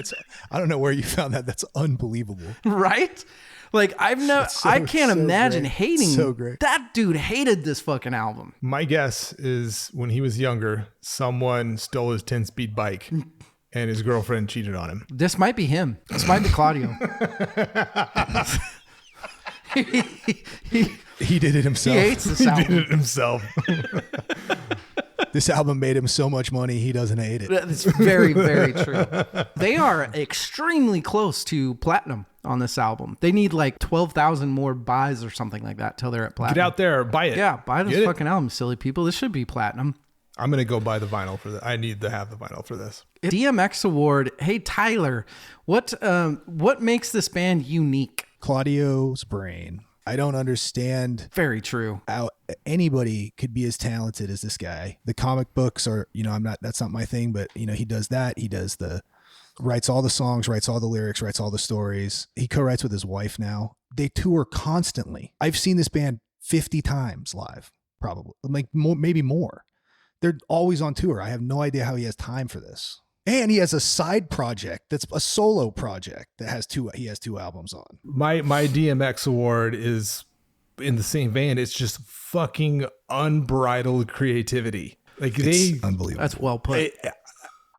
I don't know where you found that. That's unbelievable. Right? Like I can't imagine great. hating. So great. That dude hated this fucking album. My guess is when he was younger, someone stole his 10-speed bike and his girlfriend cheated on him. This might be him. This might be Claudio. He did it himself. He hates this He album. did it himself. This album made him so much money, he doesn't hate it. That's very, very true. They are extremely close to platinum on this album. They need like 12,000 more buys or something like that till they're at platinum. Get out there, buy it. Yeah, buy this Get fucking album, silly people. This should be platinum. I'm going to go buy the vinyl for this. I need to have the vinyl for this. DMX Award. Hey, Tyler, what makes this band unique? Claudio's brain. I don't understand Very true. how anybody could be as talented as this guy. The comic books are, that's not my thing, but he does that. He does writes all the songs, writes all the lyrics, writes all the stories. He co-writes with his wife now. They tour constantly. I've seen this band 50 times live, probably like more, maybe more. They're always on tour. I have no idea how he has time for this. And he has a side project that's a solo project that he has 2 albums on. My DMX award is in the same vein. It's just fucking unbridled creativity. Like It's unbelievable. That's well put.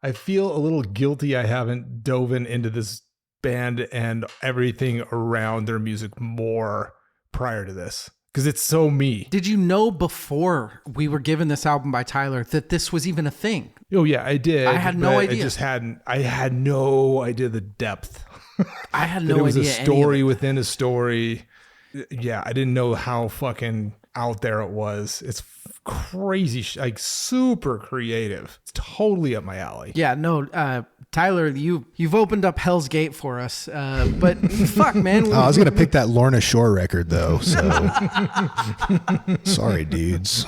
I feel a little guilty I haven't dove into this band and everything around their music more prior to this. Because it's so me. Did you know before we were given this album by Tyler that this was even a thing? Oh yeah, I did. I had no idea. I had no idea the depth. I had That no it was idea. a story within a story. Yeah, I didn't know how fucking out there it was. It's crazy, like super creative. It's totally up my alley. Yeah, no, Tyler, you've opened up Hell's Gate for us. But fuck, man. I was gonna pick that Lorna Shore record though, so sorry, dudes.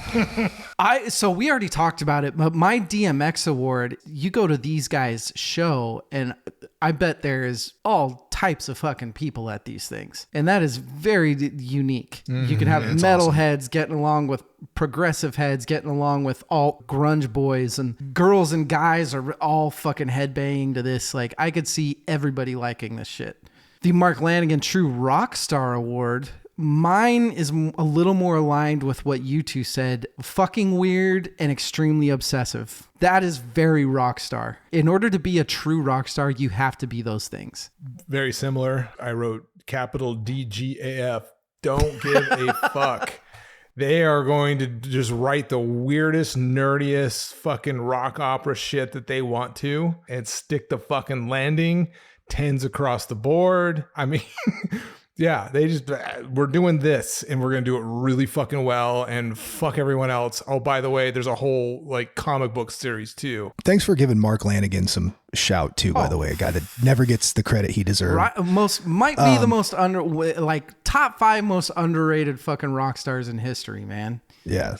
So we already talked about it, but my DMX award, you go to these guys' show, and I bet there is all types of fucking people at these things, and that is very unique. You can have metal heads getting along with progressive heads, getting along with alt grunge boys, and girls and guys are all fucking headbanging to this. Like, I could see everybody liking this shit. The Mark Lanigan True Rock Star Award. Mine is a little more aligned with what you two said. Fucking weird and extremely obsessive. That is very rock star. In order to be a true rock star, you have to be those things. Very similar. I wrote capital DGAF. Don't give a fuck. They are going to just write the weirdest, nerdiest fucking rock opera shit that they want to and stick the fucking landing 10s across the board. I mean, yeah, we're doing this and we're going to do it really fucking well and fuck everyone else. Oh, by the way, there's a whole like comic book series too. Thanks for giving Mark Lanigan some shout too, by the way, a guy that never gets the credit he deserves. Might be the most top 5 most underrated fucking rock stars in history, man. Yeah.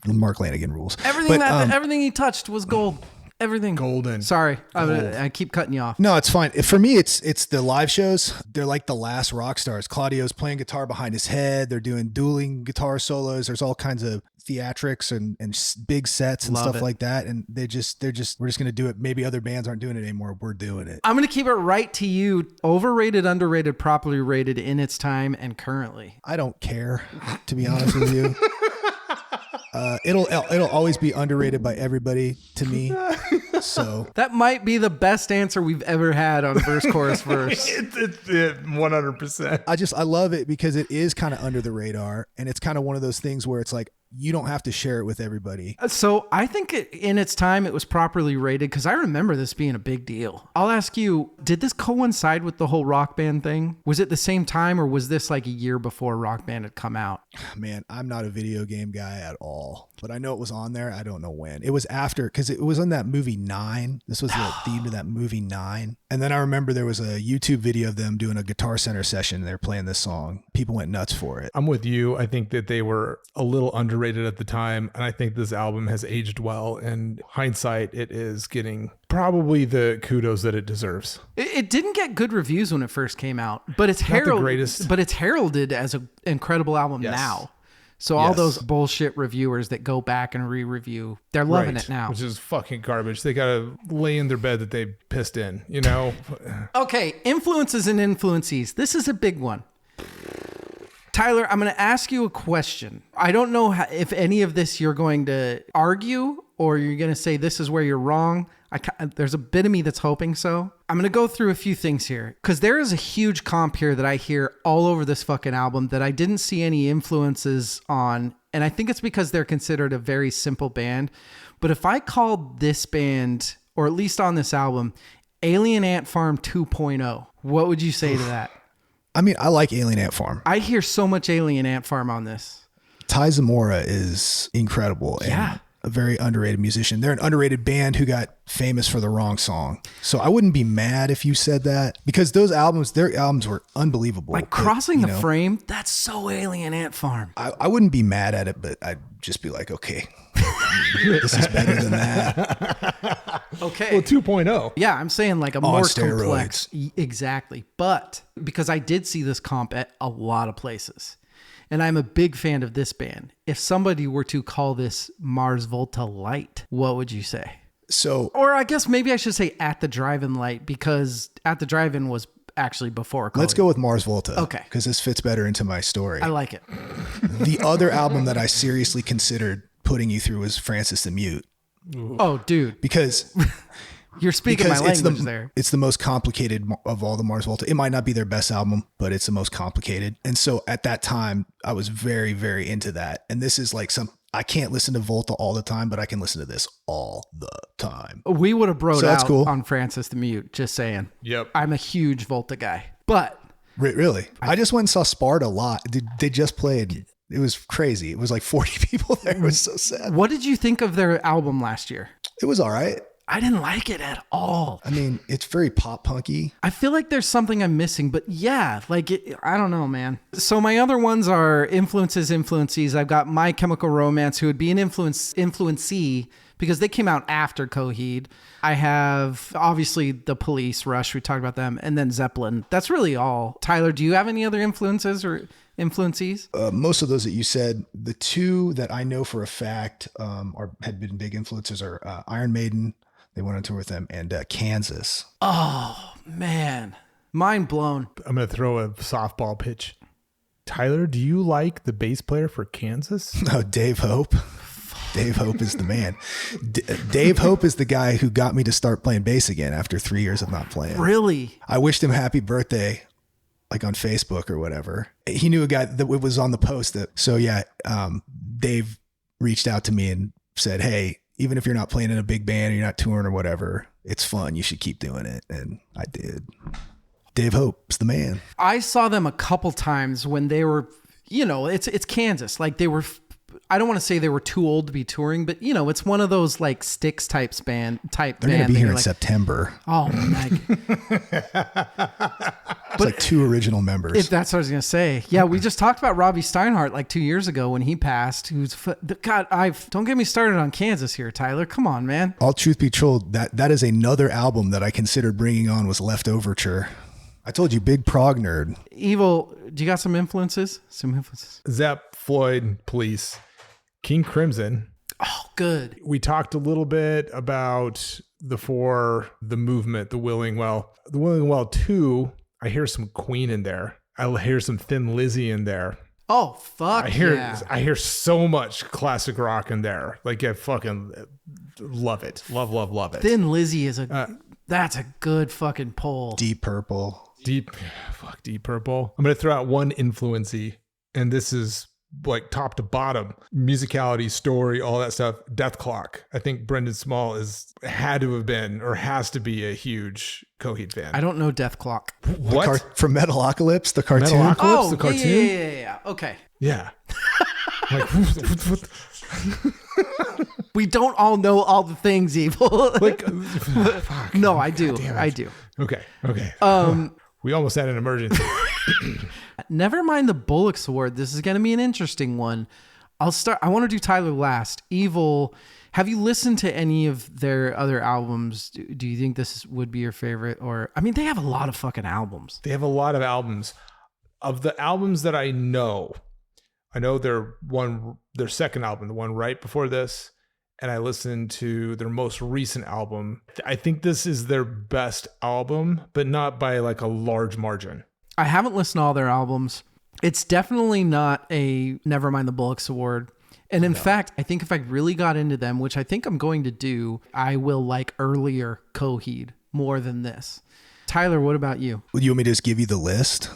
Mark Lanigan rules. Everything he touched was gold. Everything golden. Sorry, I keep cutting you off. No, it's fine. For me, it's the live shows. They're like the last rock stars. Claudio's playing guitar behind his head. They're doing dueling guitar solos. There's all kinds of theatrics and big sets and stuff like that. And we're just going to do it. Maybe other bands aren't doing it anymore. We're doing it. I'm going to keep it right to you. Overrated, underrated, properly rated in its time and currently. I don't care, to be honest with you. It'll always be underrated by everybody to me. So that might be the best answer we've ever had on verse, chorus, verse. It's 100%. I love it because it is kind of under the radar, and it's kind of one of those things where it's like you don't have to share it with everybody. So I think in its time it was properly rated because I remember this being a big deal. I'll ask you, did this coincide with the whole Rock Band thing? Was it the same time or was this like a year before Rock Band had come out? Man, I'm not a video game guy at all, but I know it was on there. I don't know when. It was after, because it was in that movie 9. This was the theme to that movie 9. And then I remember there was a YouTube video of them doing a Guitar Center session. They're playing this song. People went nuts for it. I'm with you. I think that they were a little underrated at the time, and I think this album has aged well. In hindsight, it is getting probably the kudos that it deserves. It didn't get good reviews when it first came out, but it's heralded as an incredible album now. So all those bullshit reviewers that go back and re-review, they're loving it now. Which is fucking garbage. They got to lay in their bed that they pissed in, you know? Okay, influences and influencees. This is a big one. Tyler, I'm going to ask you a question. I don't know if any of this you're going to argue or you're going to say this is where you're wrong. There's a bit of me that's hoping so. I'm going to go through a few things here because there is a huge comp here that I hear all over this fucking album that I didn't see any influences on. And I think it's because they're considered a very simple band. But if I called this band, or at least on this album, Alien Ant Farm 2.0, what would you say to that? I mean, I like Alien Ant Farm. I hear so much Alien Ant Farm on this. Ty Zamora is incredible. And a very underrated musician. They're an underrated band who got famous for the wrong song. So I wouldn't be mad if you said that because their albums were unbelievable. Like Crossing the Frame, that's so Alien Ant Farm. I wouldn't be mad at it, but I'd just be like, okay, this is better than that. Okay. Well, 2.0. Yeah, I'm saying like a more complex. Exactly. But because I did see this comp at a lot of places. And I'm a big fan of this band. If somebody were to call this Mars Volta Light, what would you say? Or I guess maybe I should say At the Drive-In Light because At the Drive-In was actually before Coheed. Let's go with Mars Volta. Okay. Because this fits better into my story. I like it. The other album that I seriously considered putting you through was Francis the Mute. Oh, dude. Because... You're speaking my language there. It's the most complicated of all the Mars Volta. It might not be their best album, but it's the most complicated. And so at that time, I was very, very into that. And this is like I can't listen to Volta all the time, but I can listen to this all the time. We would have broed out on Francis the Mute, just saying. Yep. I'm a huge Volta guy. But... Really? I just went and saw Sparta a lot. They just played... It was crazy. It was like 40 people there. It was so sad. What did you think of their album last year? It was all right. I didn't like it at all. I mean, it's very pop punky. I feel like there's something I'm missing, but yeah, I don't know, man. So my other ones are influencees. I've got My Chemical Romance, who would be an influencee because they came out after Coheed. I have obviously The Police, Rush, we talked about them, and then Zeppelin. That's really all. Tyler, do you have any other influences or influencees? Most of those that you said, the two that I know for a fact had been big influences are Iron Maiden. They went on tour with them, and Kansas. Oh, man. Mind blown. I'm going to throw a softball pitch. Tyler, do you like the bass player for Kansas? Oh, Dave Hope. Dave Hope is the man. Dave Hope is the guy who got me to start playing bass again after 3 years of not playing. Really? I wished him happy birthday like on Facebook or whatever. He knew a guy that was on the post so yeah, Dave reached out to me and said, hey, even if you're not playing in a big band or you're not touring or whatever, it's fun. You should keep doing it. And I did. Dave Hope's the man. I saw them a couple times when they were, it's Kansas. Like they were, I don't want to say they were too old to be touring, but it's one of those like Styx type band. They're going to be here in September. Oh my. It's like 2 original members. That's what I was going to say. Yeah. We just talked about Robbie Steinhardt like 2 years ago when he passed, don't get me started on Kansas here, Tyler. Come on, man. All truth be told, that is another album that I considered bringing on was Leftoverture. I told you, big prog nerd. Evil, do you got some influences? Zepp, Floyd, Police, King Crimson. Oh, good. We talked a little bit about the movement, the Willing Well. The Willing Well 2, I hear some Queen in there. I hear some Thin Lizzy in there. Oh, fuck I hear so much classic rock in there. Like, I fucking love it. Love it. Thin Lizzy is that's a good fucking pull. Deep Purple. Deep Purple. I'm going to throw out one influency, and this is like top to bottom, musicality, story, all that stuff. Death Clock. I think Brendan Small had to have been or has to be a huge Coheed fan. I don't know Death Clock. What? From Metalocalypse, the cartoon? Metalocalypse, the cartoon? Yeah. Okay. Yeah. Like, what? We don't all know all the things, Evil. Like, fuck. No, I do. I do. Okay. We almost had an emergency. Never mind the Bullocks Award. This is going to be an interesting one. I want to do Tyler last. Evil. Have you listened to any of their other albums? Do you think this would be your favorite? Or, I mean, they have a lot of fucking albums. They have a lot of albums. Of the albums that I know their second album, the one right before this, and I listened to their most recent album. I think this is their best album, but not by like a large margin. I haven't listened to all their albums. It's definitely not a Nevermind the Bullocks Award. And in fact, I think if I really got into them, which I think I'm going to do, I will like earlier Coheed more than this. Tyler, what about you? Would you want me to just give you the list?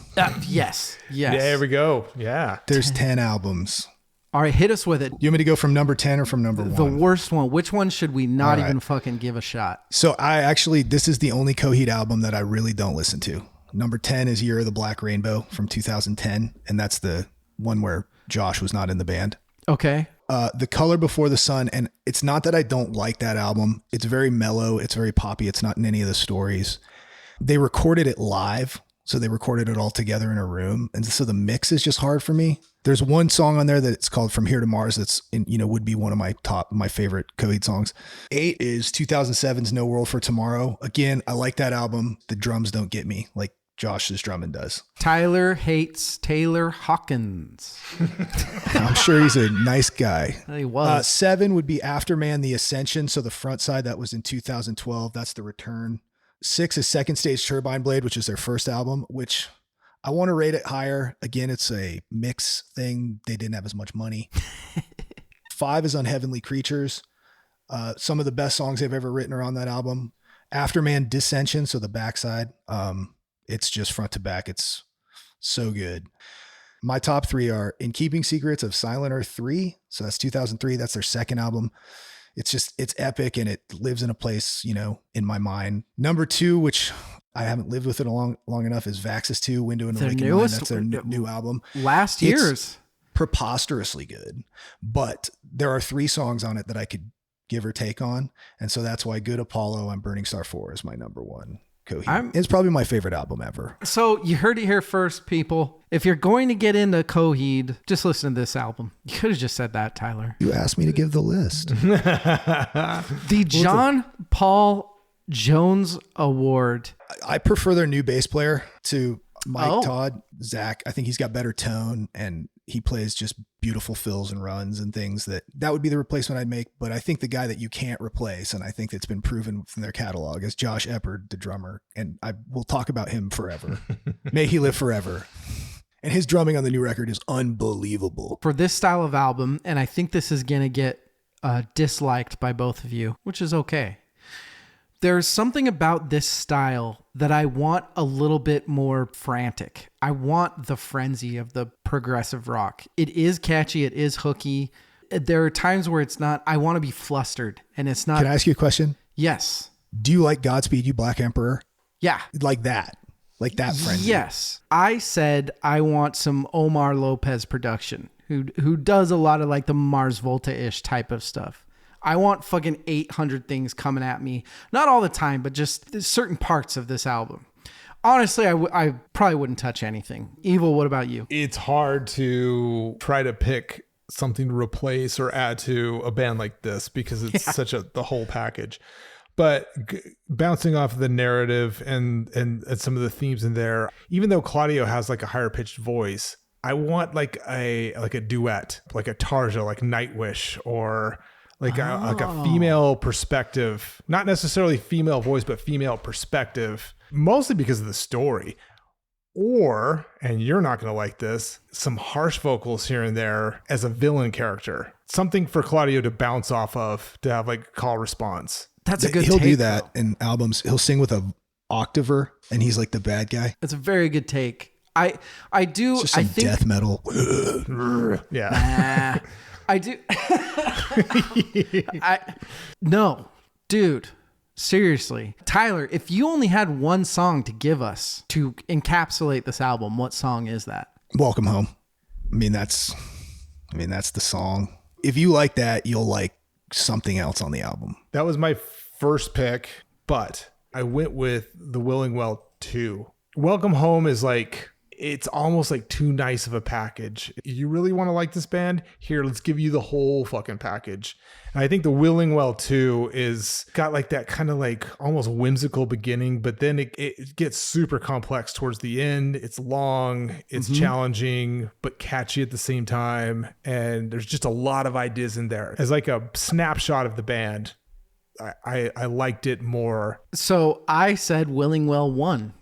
Yes. There we go. Yeah. There's 10 albums. All right, hit us with it. You want me to go from number 10 or from number 1? The worst one. Which one should we not even fucking give a shot? So this is the only Coheed album that I really don't listen to. Number 10 is Year of the Black Rainbow from 2010. And that's the one where Josh was not in the band. Okay. The Color Before the Sun. And it's not that I don't like that album. It's very mellow. It's very poppy. It's not in any of the stories. They recorded it live. So they recorded it all together in a room. And so the mix is just hard for me. There's one song on there that it's called From Here to Mars. That's would be one of my favorite Coheed songs. 8 is 2007's No World for Tomorrow. Again, I like that album. The drums don't get me like Josh's drumming does. Tyler hates Taylor Hawkins. I'm sure he's a nice guy. He was. 7 would be Afterman, The Ascension. So the front side, that was in 2012. That's The Return. 6 is Second Stage Turbine Blade, which is their first album, which I want to rate it higher. Again, it's a mix thing. They didn't have as much money. 5 is Unheavenly Creatures. Some of the best songs they've ever written are on that album. Afterman, Dissension. So the backside, it's just front to back. It's so good. My top 3 are In Keeping Secrets of Silent Earth 3. So that's 2003. That's their second album. It's epic and it lives in a place, in my mind. Number 2, which I haven't lived with it long enough, is Vaxxus 2, Window into Wicked Mind. That's their new album. Last year's. It's preposterously good, but there are 3 songs on it that I could give or take on. And so that's why Good Apollo and Burning Star 4 is my number 1 Coheed. It's probably my favorite album ever. So you heard it here first, people. If you're going to get into Coheed, just listen to this album. You could have just said that, Tyler. You asked me to give the list. The John Paul Jones Award. I prefer their new bass player to Mike Todd. Zach, I think he's got better tone and he plays just beautiful fills and runs and things that would be the replacement I'd make. But I think the guy that you can't replace, and I think that's been proven from their catalog, is Josh Eppard, the drummer. And I will talk about him forever. May he live forever. And his drumming on the new record is unbelievable. For this style of album, and I think this is going to get disliked by both of you, which is okay. There's something about this style that I want a little bit more frantic. I want the frenzy of the progressive rock. It is catchy. It is hooky. There are times where it's not, I want to be flustered and it's not. Can I ask you a question? Yes. Do you like Godspeed You Black Emperor? Yeah. Like that frenzy? Yes. I said I want some Omar Lopez production who does a lot of like the Mars Volta-ish type of stuff. I want fucking 800 things coming at me. Not all the time, but just certain parts of this album. Honestly, I probably wouldn't touch anything. Evil, what about you? It's hard to try to pick something to replace or add to a band like this because it's such the whole package. But bouncing off the narrative and some of the themes in there, even though Claudio has like a higher pitched voice, I want like a duet, like a Tarja, like Nightwish, or like a female perspective, not necessarily female voice, but female perspective, mostly because of the story. Or, and you're not going to like this, some harsh vocals here and there as a villain character. Something for Claudio to bounce off of, to have like call response. That's a good He'll take, do that though. in albums. He'll sing with a octaver and he's like the bad guy. That's a very good take. I do. It's just some death metal. Yeah. I do. No, dude, seriously. Tyler, if you only had one song to give us to encapsulate this album, what song is that? Welcome Home. I mean, that's the song. If you like that, you'll like something else on the album. That was my first pick, but I went with The Willing Well 2. Welcome Home is like, it's almost like too nice of a package. You really want to like this band? Here, let's give you the whole fucking package. And I think The Willing Well 2 is got like that kind of like almost whimsical beginning, but then it gets super complex towards the end. It's long, it's challenging, but catchy at the same time. And there's just a lot of ideas in there. As like a snapshot of the band, I liked it more. So I said Willing Well 1.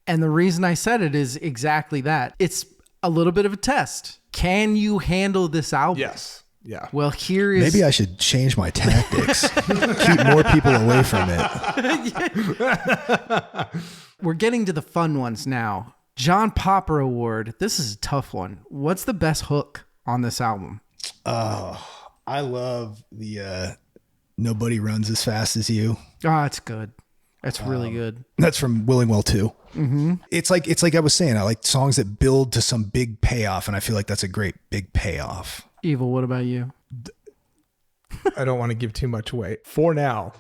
And the reason I said it is exactly that. It's a little bit of a test. Can you handle this album? Yes. Yeah. Well, here is... Maybe I should change my tactics. Keep more people away from it. We're getting to the fun ones now. John Popper Award. This is a tough one. What's the best hook on this album? Oh, I love the Nobody Runs as Fast as You. Oh, it's good. That's really good. That's from Willing Well 2. Mm-hmm. It's like I was saying, I like songs that build to some big payoff, and I feel like that's a great big payoff. Evil, what about you? I don't want to give too much away. For now,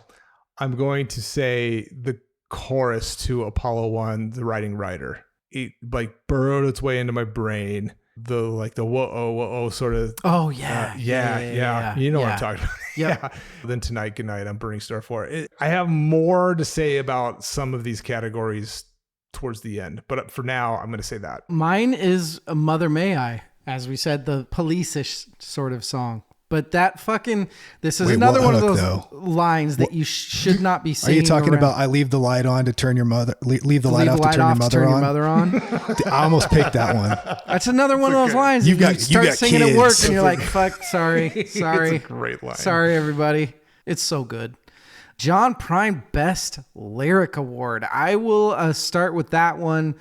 I'm going to say the chorus to Apollo 1, The Riding Rider. It like burrowed its way into my brain. The whoa sort of. Oh yeah. Yeah. You know what I'm talking about. Yep. Yeah. Then Tonight, Goodnight, I'm Burning Star 4. I have more to say about some of these categories towards the end, but for now, I'm going to say that. Mine is Mother May I, as we said, the police-ish sort of song. But that fucking, this is another one of those lines that you should not be singing. Are you talking around. about I leave the light on to turn your mother, leave the light off to turn your mother on? I almost picked that one. That's another one of those lines. You start singing kids. at work and you're like, fuck, sorry. It's a great line. Sorry, everybody. It's so good. John Prine Best Lyric Award. I will start with that one.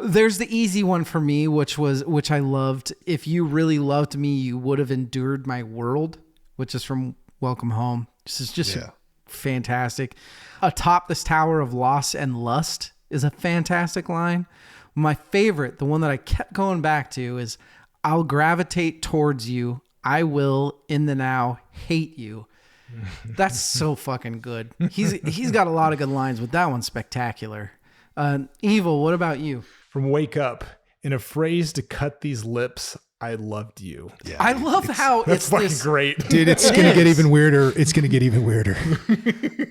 There's the easy one for me, which I loved. If you really loved me, you would have endured my world, which is from Welcome Home. This is just fantastic. Atop this tower of loss and lust is a fantastic line. My favorite, the one that I kept going back to, is I'll gravitate towards you. I will in the now hate you. That's so fucking good. He's got a lot of good lines, but that one's spectacular. Evil, what about you? From Wake Up, in a phrase to cut these lips, I loved you. Yeah, I love how it's fucking this great. Dude, it's going to get even weirder. It's going to get even weirder.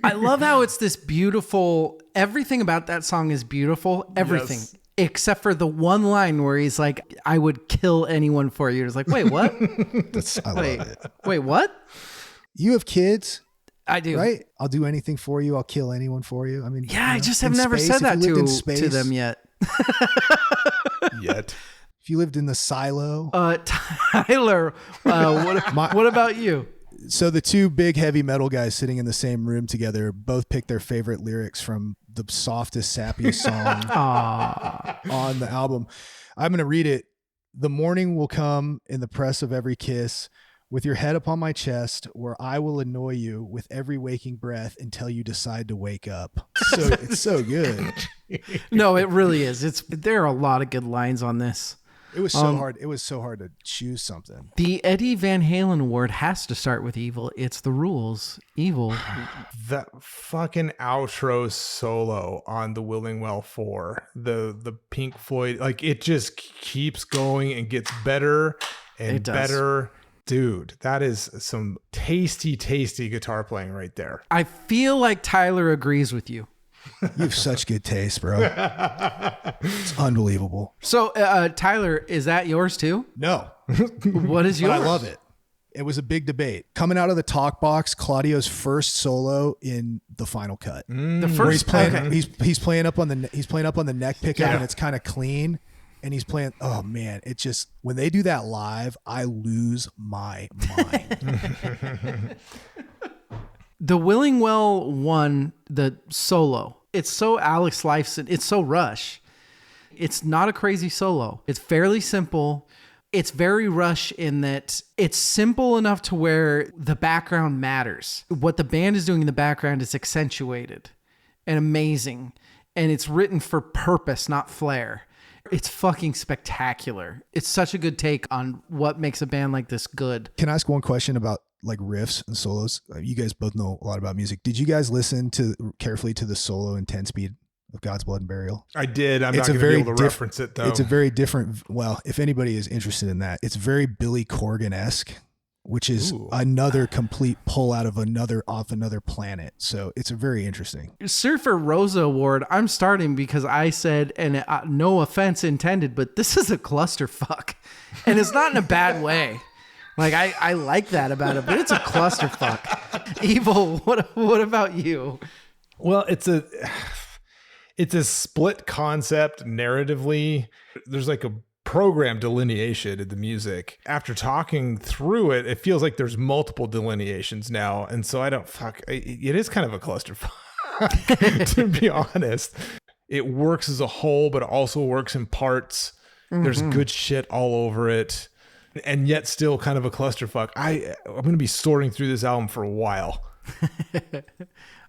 I love how it's this beautiful, everything about that song is beautiful. Everything. Yes. Except for the one line where he's like, I would kill anyone for you. It's like, wait, what? I love it. Wait, what? You have kids? I do. Right? I'll do anything for you. I'll kill anyone for you. I mean, yeah, I just have never said that to them yet. If you lived in the silo. Tyler, what about you? So the two big heavy metal guys sitting in the same room together both picked their favorite lyrics from the softest, sappiest song on the album. I'm going to read it. The morning will come in the press of every kiss, with your head upon my chest, where I will annoy you with every waking breath until you decide to wake up. So it's so good. No, it really is. There are a lot of good lines on this. It was so hard. It was so hard to choose something. The Eddie Van Halen award has to start with Evil. It's the rules. Evil. That fucking outro solo on the Willingwell 4, the Pink Floyd, like it just keeps going and gets better and better. Dude, that is some tasty guitar playing right there. I feel like Tyler agrees with you. You have such good taste, bro. It's unbelievable. So, Tyler, is that yours too? No. What is yours? But I love it. It was a big debate. Coming out of the talk box, Claudio's first solo in the final cut. The first, where he's playing, okay. he's playing up on the neck pickup, Yeah. and it's kind of clean. And he's playing, oh man, it just, when they do that live, I lose my mind. The Willingwell one, the solo, it's so Alex Lifeson, it's so Rush. It's not a crazy solo. It's fairly simple. It's very Rush in that it's simple enough to where the background matters. What the band is doing in the background is accentuated and amazing. And it's written for purpose, not flair. It's fucking spectacular. It's such a good take on what makes a band like this good. Can I ask one question about like riffs and solos? You guys both know a lot about music. Did you guys listen carefully to the solo in 10-speed of God's Blood and Burial? I did. I'm not going to be able to reference it though. It's a very different, well, if anybody is interested in that, it's very Billy Corgan-esque, which is another complete pull off another planet. So it's very interesting. Surfer Rosa Award, I'm starting because I said, and no offense intended, but this is a clusterfuck. And it's not in a bad way. Like, I like that about it, but it's a clusterfuck. Evil, what about you? Well, it's a split concept narratively. There's like a program delineation in the music. After talking through it, it feels like there's multiple delineations now. And so it is kind of a clusterfuck, to be honest. It works as a whole, but it also works in parts. Mm-hmm. There's good shit all over it. And yet still kind of a clusterfuck. I'm going to be sorting through this album for a while.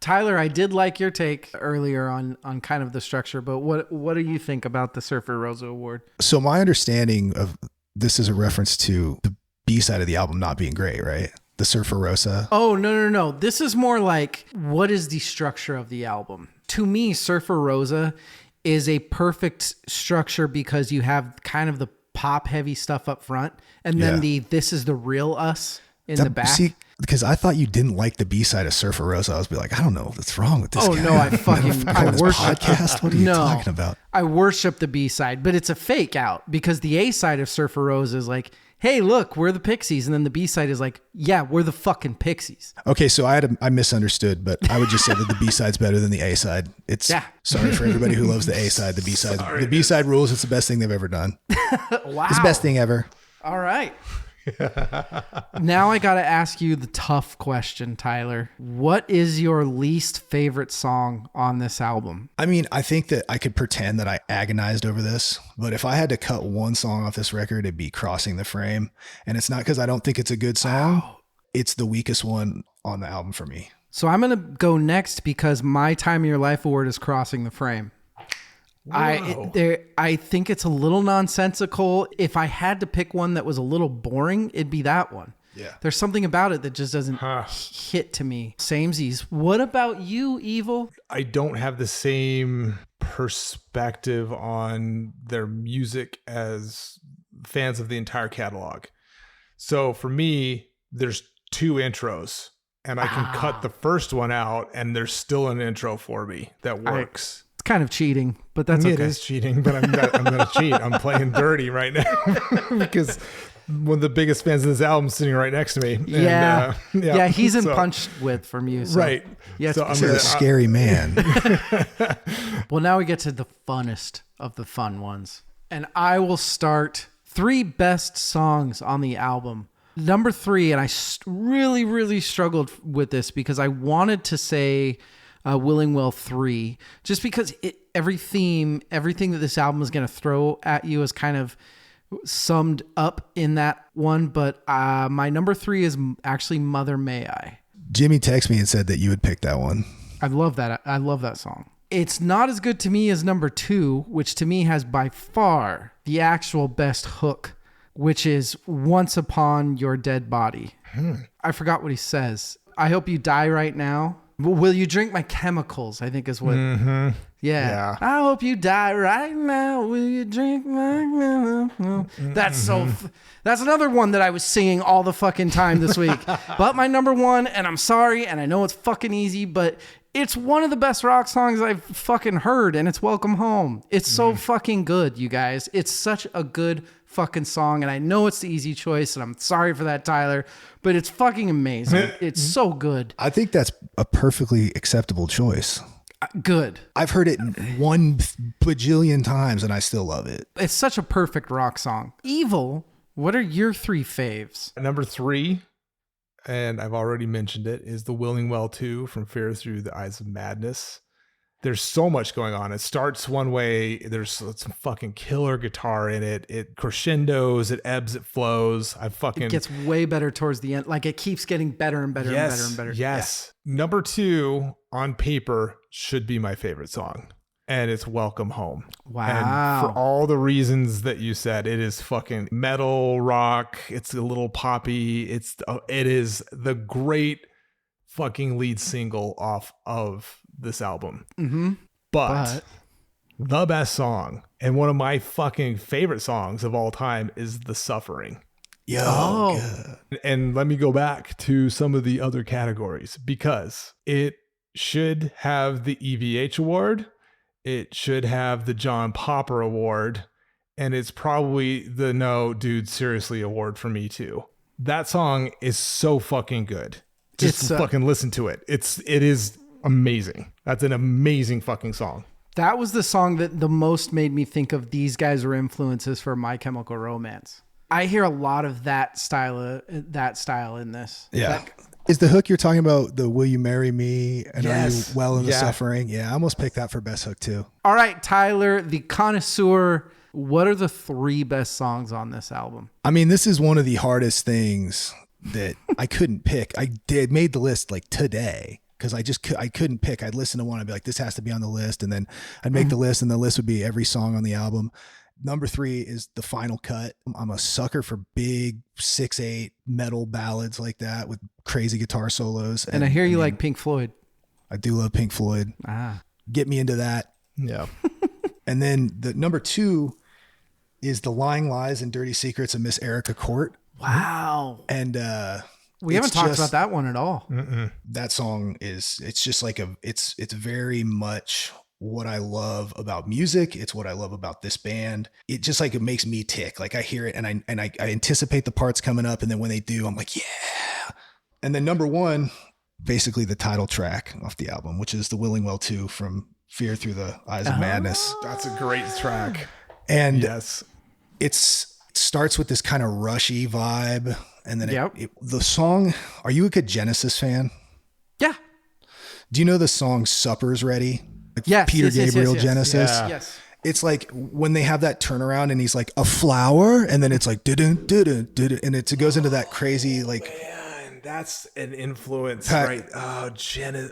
Tyler, I did like your take earlier on kind of the structure, but what do you think about the Surfer Rosa Award? So my understanding of this is a reference to the B-side of the album not being great, right? The Surfer Rosa. Oh, no. This is more like, what is the structure of the album? To me, Surfer Rosa is a perfect structure because you have kind of the pop heavy stuff up front and then this is the real us in the back. See, because I thought you didn't like the B-side of Surfer Rosa. I was like, I don't know what's wrong with this guy. No, I worship podcast. What are you talking about? I worship the B-side, but it's a fake out because the A-side of Surfer Rosa is like, hey, look, we're the Pixies. And then the B-side is like, yeah, we're the fucking Pixies. Okay, so I misunderstood, but I would just say that the B-side's better than the A-side. Sorry for everybody who loves the A-side. The B-side, the B-side rules. It's the best thing they've ever done. Wow. It's the best thing ever. All right. Now I got to ask you the tough question, Tyler. What is your least favorite song on this album? I mean, I think that I could pretend that I agonized over this, but if I had to cut one song off this record, it'd be Crossing the Frame. And it's not because I don't think it's a good song. Wow. It's the weakest one on the album for me. So I'm going to go next because my Time of Your Life award is Crossing the Frame. I think it's a little nonsensical. If I had to pick one that was a little boring, it'd be that one. Yeah. There's something about it that just doesn't hit to me. Samesies. What about you, Evil? I don't have the same perspective on their music as fans of the entire catalog. So for me, there's two intros and I can cut the first one out and there's still an intro for me that works. It's kind of cheating, but that's okay. It is cheating, but I'm going to cheat. I'm playing dirty right now because one of the biggest fans of this album is sitting right next to me. Yeah, he's in punch with from you. So. Right. Yeah, so I'm a scary man. Well, now we get to the funnest of the fun ones. And I will start 3 best songs on the album Number 3, and I really, really struggled with this because I wanted to say Willing Well 3, just because everything that this album is going to throw at you is kind of summed up in that one. But my number 3 is actually Mother May I. Jimmy texted me and said that you would pick that one. I love that. I love that song. It's not as good to me as number 2, which to me has by far the actual best hook, which is Once Upon Your Dead Body. I forgot what he says. I hope you die right now. Will you drink my chemicals? I think is what. Yeah. I hope you die right now. Will you drink my chemicals? That's another one that I was singing all the fucking time this week. But my number 1, and I'm sorry, and I know it's fucking easy, but it's one of the best rock songs I've fucking heard, and it's Welcome Home. It's so fucking good, you guys. It's such a good fucking song, and I know it's the easy choice, and I'm sorry for that, Tyler, but it's fucking amazing. It's so good. I think that's a perfectly acceptable choice. Good. I've heard it 1 bajillion times, and I still love it. It's such a perfect rock song. Evil, what are your 3 faves? Number 3, and I've already mentioned it, is the Willing Well 2 from Fear Through the Eyes of Madness. There's so much going on. It starts one way. There's some fucking killer guitar in it. It crescendos, it ebbs, it flows. It gets way better towards the end. Like it keeps getting better and better and better and better. Yes. Yeah. Number 2 on paper should be my favorite song. And it's Welcome Home. Wow. And for all the reasons that you said, it is fucking metal rock. It's a little poppy. It is the great fucking lead single off of this album. But the best song and one of my fucking favorite songs of all time is The Suffering. And let me go back to some of the other categories because it should have the EVH award. It should have the John Popper award. And it's probably the No Dude Seriously award for me too. That song is so fucking good. Just fucking listen to it. It is amazing. That's an amazing fucking song. That was the song that the most made me think of these guys were influences for My Chemical Romance. I hear a lot of that style in this. Yeah. Is the hook you're talking about the Will You Marry Me and Are You Well in the Suffering? Yeah, I almost picked that for best hook too. All right, Tyler, the connoisseur, what are the 3 best songs on this album? I mean, this is one of the hardest things that I couldn't pick. I made the list like today because I couldn't pick. I'd listen to one, I'd be like, this has to be on the list, and then I'd make the list, and the list would be every song on the album. Number 3 is The Final Cut. I'm a sucker for big 6/8 metal ballads like that with crazy guitar solos. And I hear you like Pink Floyd. I do love Pink Floyd. Get me into that. Yeah. And then the number 2 is The Lying Lies and Dirty Secrets of Miss Erica Court. Wow. And we haven't talked about that one at all. That song it's just like it's very much what I love about music. It's what I love about this band. It just like, it makes me tick. Like I hear it and I anticipate the parts coming up. And then when they do, I'm like, yeah. And then number 1, basically the title track off the album, which is the Willing Well 2 from Fear Through the Eyes of Madness. That's a great track. And it starts with this kind of rushy vibe. And then the song, are you a good Genesis fan? Yeah. Do you know the song Supper's Ready? Yes. Peter Gabriel Genesis. Yes. It's like when they have that turnaround and he's like a flower and then it's like dun dun dun and it goes into that crazy like, man, that's an influence, right? Oh,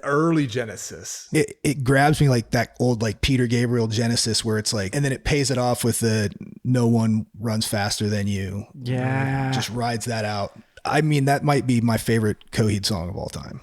early Genesis. It grabs me like that old like Peter Gabriel Genesis where it's like, and then it pays it off with the No One Runs Faster Than You. Yeah. Just rides that out. I mean, that might be my favorite Coheed song of all time.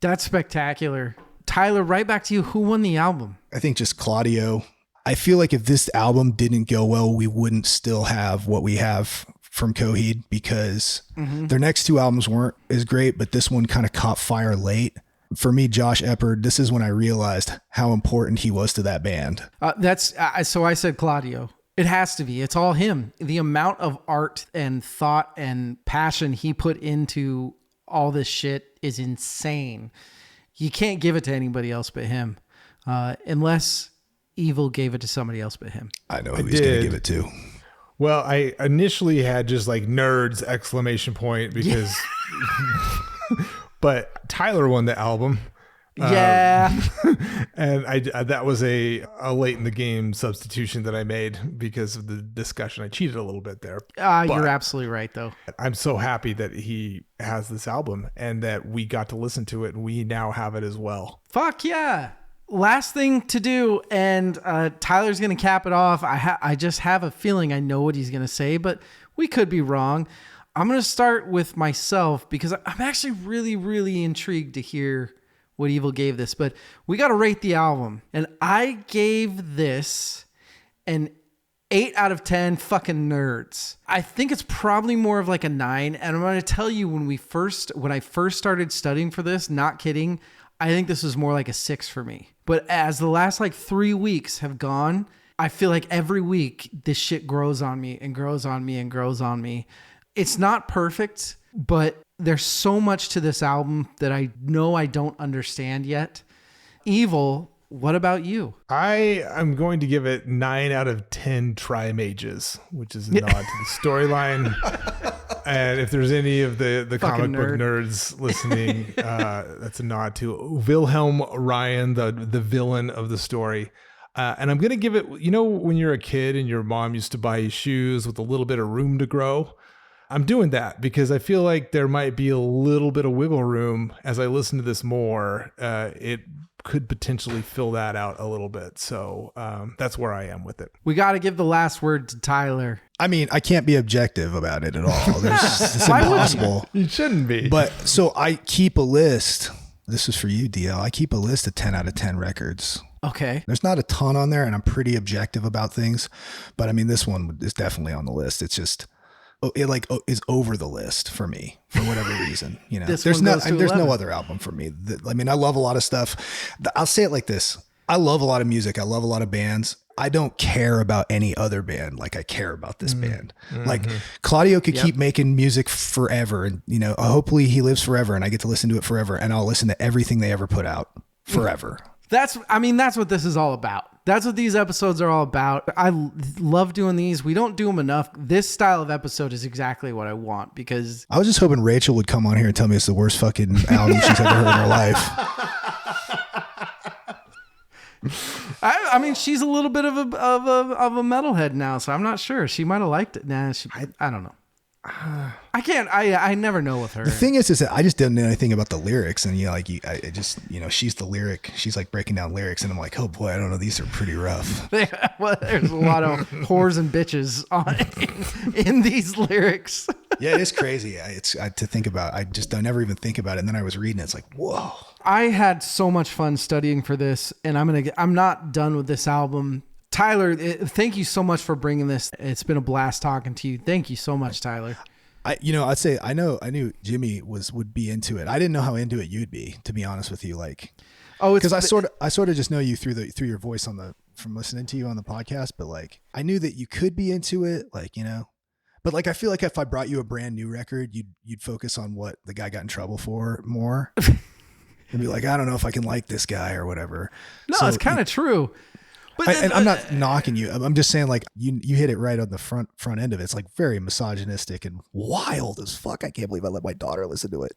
That's spectacular. Tyler, right back to you. Who won the album? I think just Claudio. I feel like if this album didn't go well, we wouldn't still have what we have from Coheed because their next 2 albums weren't as great, but this one kind of caught fire late. For me, Josh Eppard, this is when I realized how important he was to that band. So I said Claudio. It has to be. It's all him. The amount of art and thought and passion he put into all this shit is insane. You can't give it to anybody else but him, unless Evil gave it to somebody else but him. I know who he's going to give it to. Well, I initially had just like nerds exclamation point because, but Tyler won the album. Yeah. And that was a late in the game substitution that I made because of the discussion. I cheated a little bit there. You're absolutely right, though. I'm so happy that he has this album and that we got to listen to it and we now have it as well. Fuck yeah. Last thing to do, and Tyler's going to cap it off. I just have a feeling I know what he's going to say, but we could be wrong. I'm going to start with myself because I'm actually really, really intrigued to hear what Evil gave this, but we got to rate the album. And I gave this an 8 out of 10 fucking nerds. I think it's probably more of like a 9. And I'm going to tell you when I first started studying for this, not kidding, I think this was more like a 6 for me. But as the last like 3 weeks have gone, I feel like every week this shit grows on me and grows on me and grows on me. It's not perfect, but there's so much to this album that I know I don't understand yet. Evil, what about you? I am going to give it 9 out of 10 Tri-Mages, which is a nod to the storyline. And if there's any of the comic book nerds listening, that's a nod to Wilhelm Ryan, the villain of the story. And I'm going to give it, when you're a kid and your mom used to buy you shoes with a little bit of room to grow, I'm doing that because I feel like there might be a little bit of wiggle room as I listen to this more. It could potentially fill that out a little bit. So that's where I am with it. We got to give the last word to Tyler. I mean, I can't be objective about it at all. It's impossible. You shouldn't be. But so I keep a list. This is for you, DL. I keep a list of 10 out of 10 records. Okay. There's not a ton on there and I'm pretty objective about things. But I mean, this one is definitely on the list. It's just... it is over the list for me for whatever reason, there's no other album for me. I mean, I love a lot of stuff. I'll say it like this. I love a lot of music. I love a lot of bands. I don't care about any other band like I care about this band. Mm-hmm. Like Claudio could keep making music forever and, hopefully he lives forever and I get to listen to it forever and I'll listen to everything they ever put out forever. That's what this is all about. That's what these episodes are all about. I love doing these. We don't do them enough. This style of episode is exactly what I want because... I was just hoping Rachel would come on here and tell me it's the worst fucking album she's ever heard in her life. I mean, she's a little bit of a metalhead now, so I'm not sure. She might have liked it. Nah, I don't know. I can't. I never know with her. The thing is that I just didn't know anything about the lyrics, and she's the lyric. She's like breaking down lyrics, and I'm like, oh boy, I don't know. These are pretty rough. Well, there's a lot of whores and bitches in these lyrics. Yeah, it is crazy. It's to think about. I never even think about it, and then I was reading it. It's like, whoa. I had so much fun studying for this, and I'm not done with this album. Tyler, thank you so much for bringing this. It's been a blast talking to you. Thank you so much, Tyler. I'd say I knew Jimmy would be into it. I didn't know how into it you'd be, to be honest with you. Like, because I sort of just know you through your voice from listening to you on the podcast. But like, I knew that you could be into it, like, But like, I feel like if I brought you a brand new record, you'd focus on what the guy got in trouble for more, and be like, I don't know if I can like this guy or whatever. No, it's kind of true. And I'm not knocking you. I'm just saying, like, you hit it right on the front end of it. It's like very misogynistic and wild as fuck. I can't believe I let my daughter listen to it.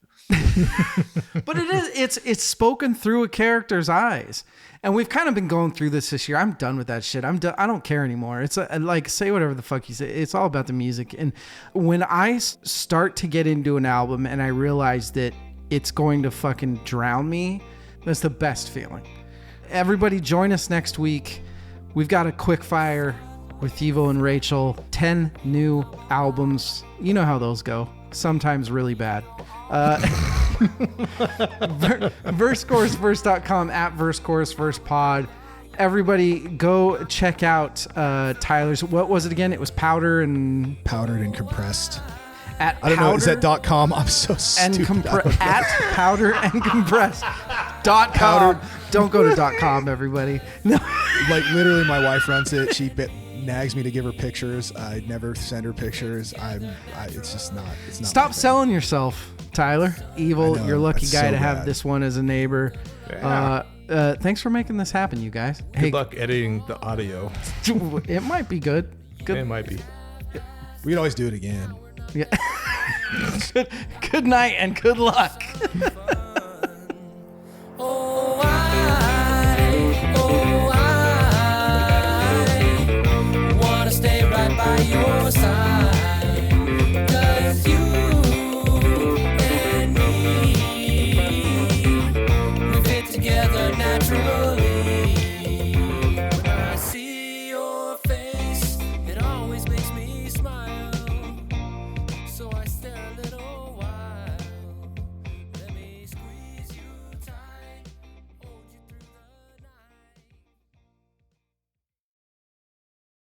But it's spoken through a character's eyes, and we've kind of been going through this year. I'm done with that shit. I don't care anymore. It's like, say whatever the fuck you say. It's all about the music. And when I start to get into an album and I realize that it's going to fucking drown me, that's the best feeling. Everybody join us next week. We've got a quick fire with Evo and Rachel. 10 new albums. You know how those go. Sometimes really bad. VerseChorusVerse.com @VerseChorusVersePod. Everybody go check out Tyler's. What was it again? It was Powdered and Compressed. At I don't know. Is that .com? I'm so stupid. At powderandcompressed.com. Don't go to .com, everybody. No. Like literally, my wife runs it. She nags me to give her pictures. I never send her pictures. It's just not. It's not. Stop selling yourself, Tyler. Evil. You're a lucky guy to have bad. This one as a neighbor. Yeah. Thanks for making this happen, you guys. Good luck editing the audio. It might be good. It might be. We can always do it again. Yeah. Good night and good luck.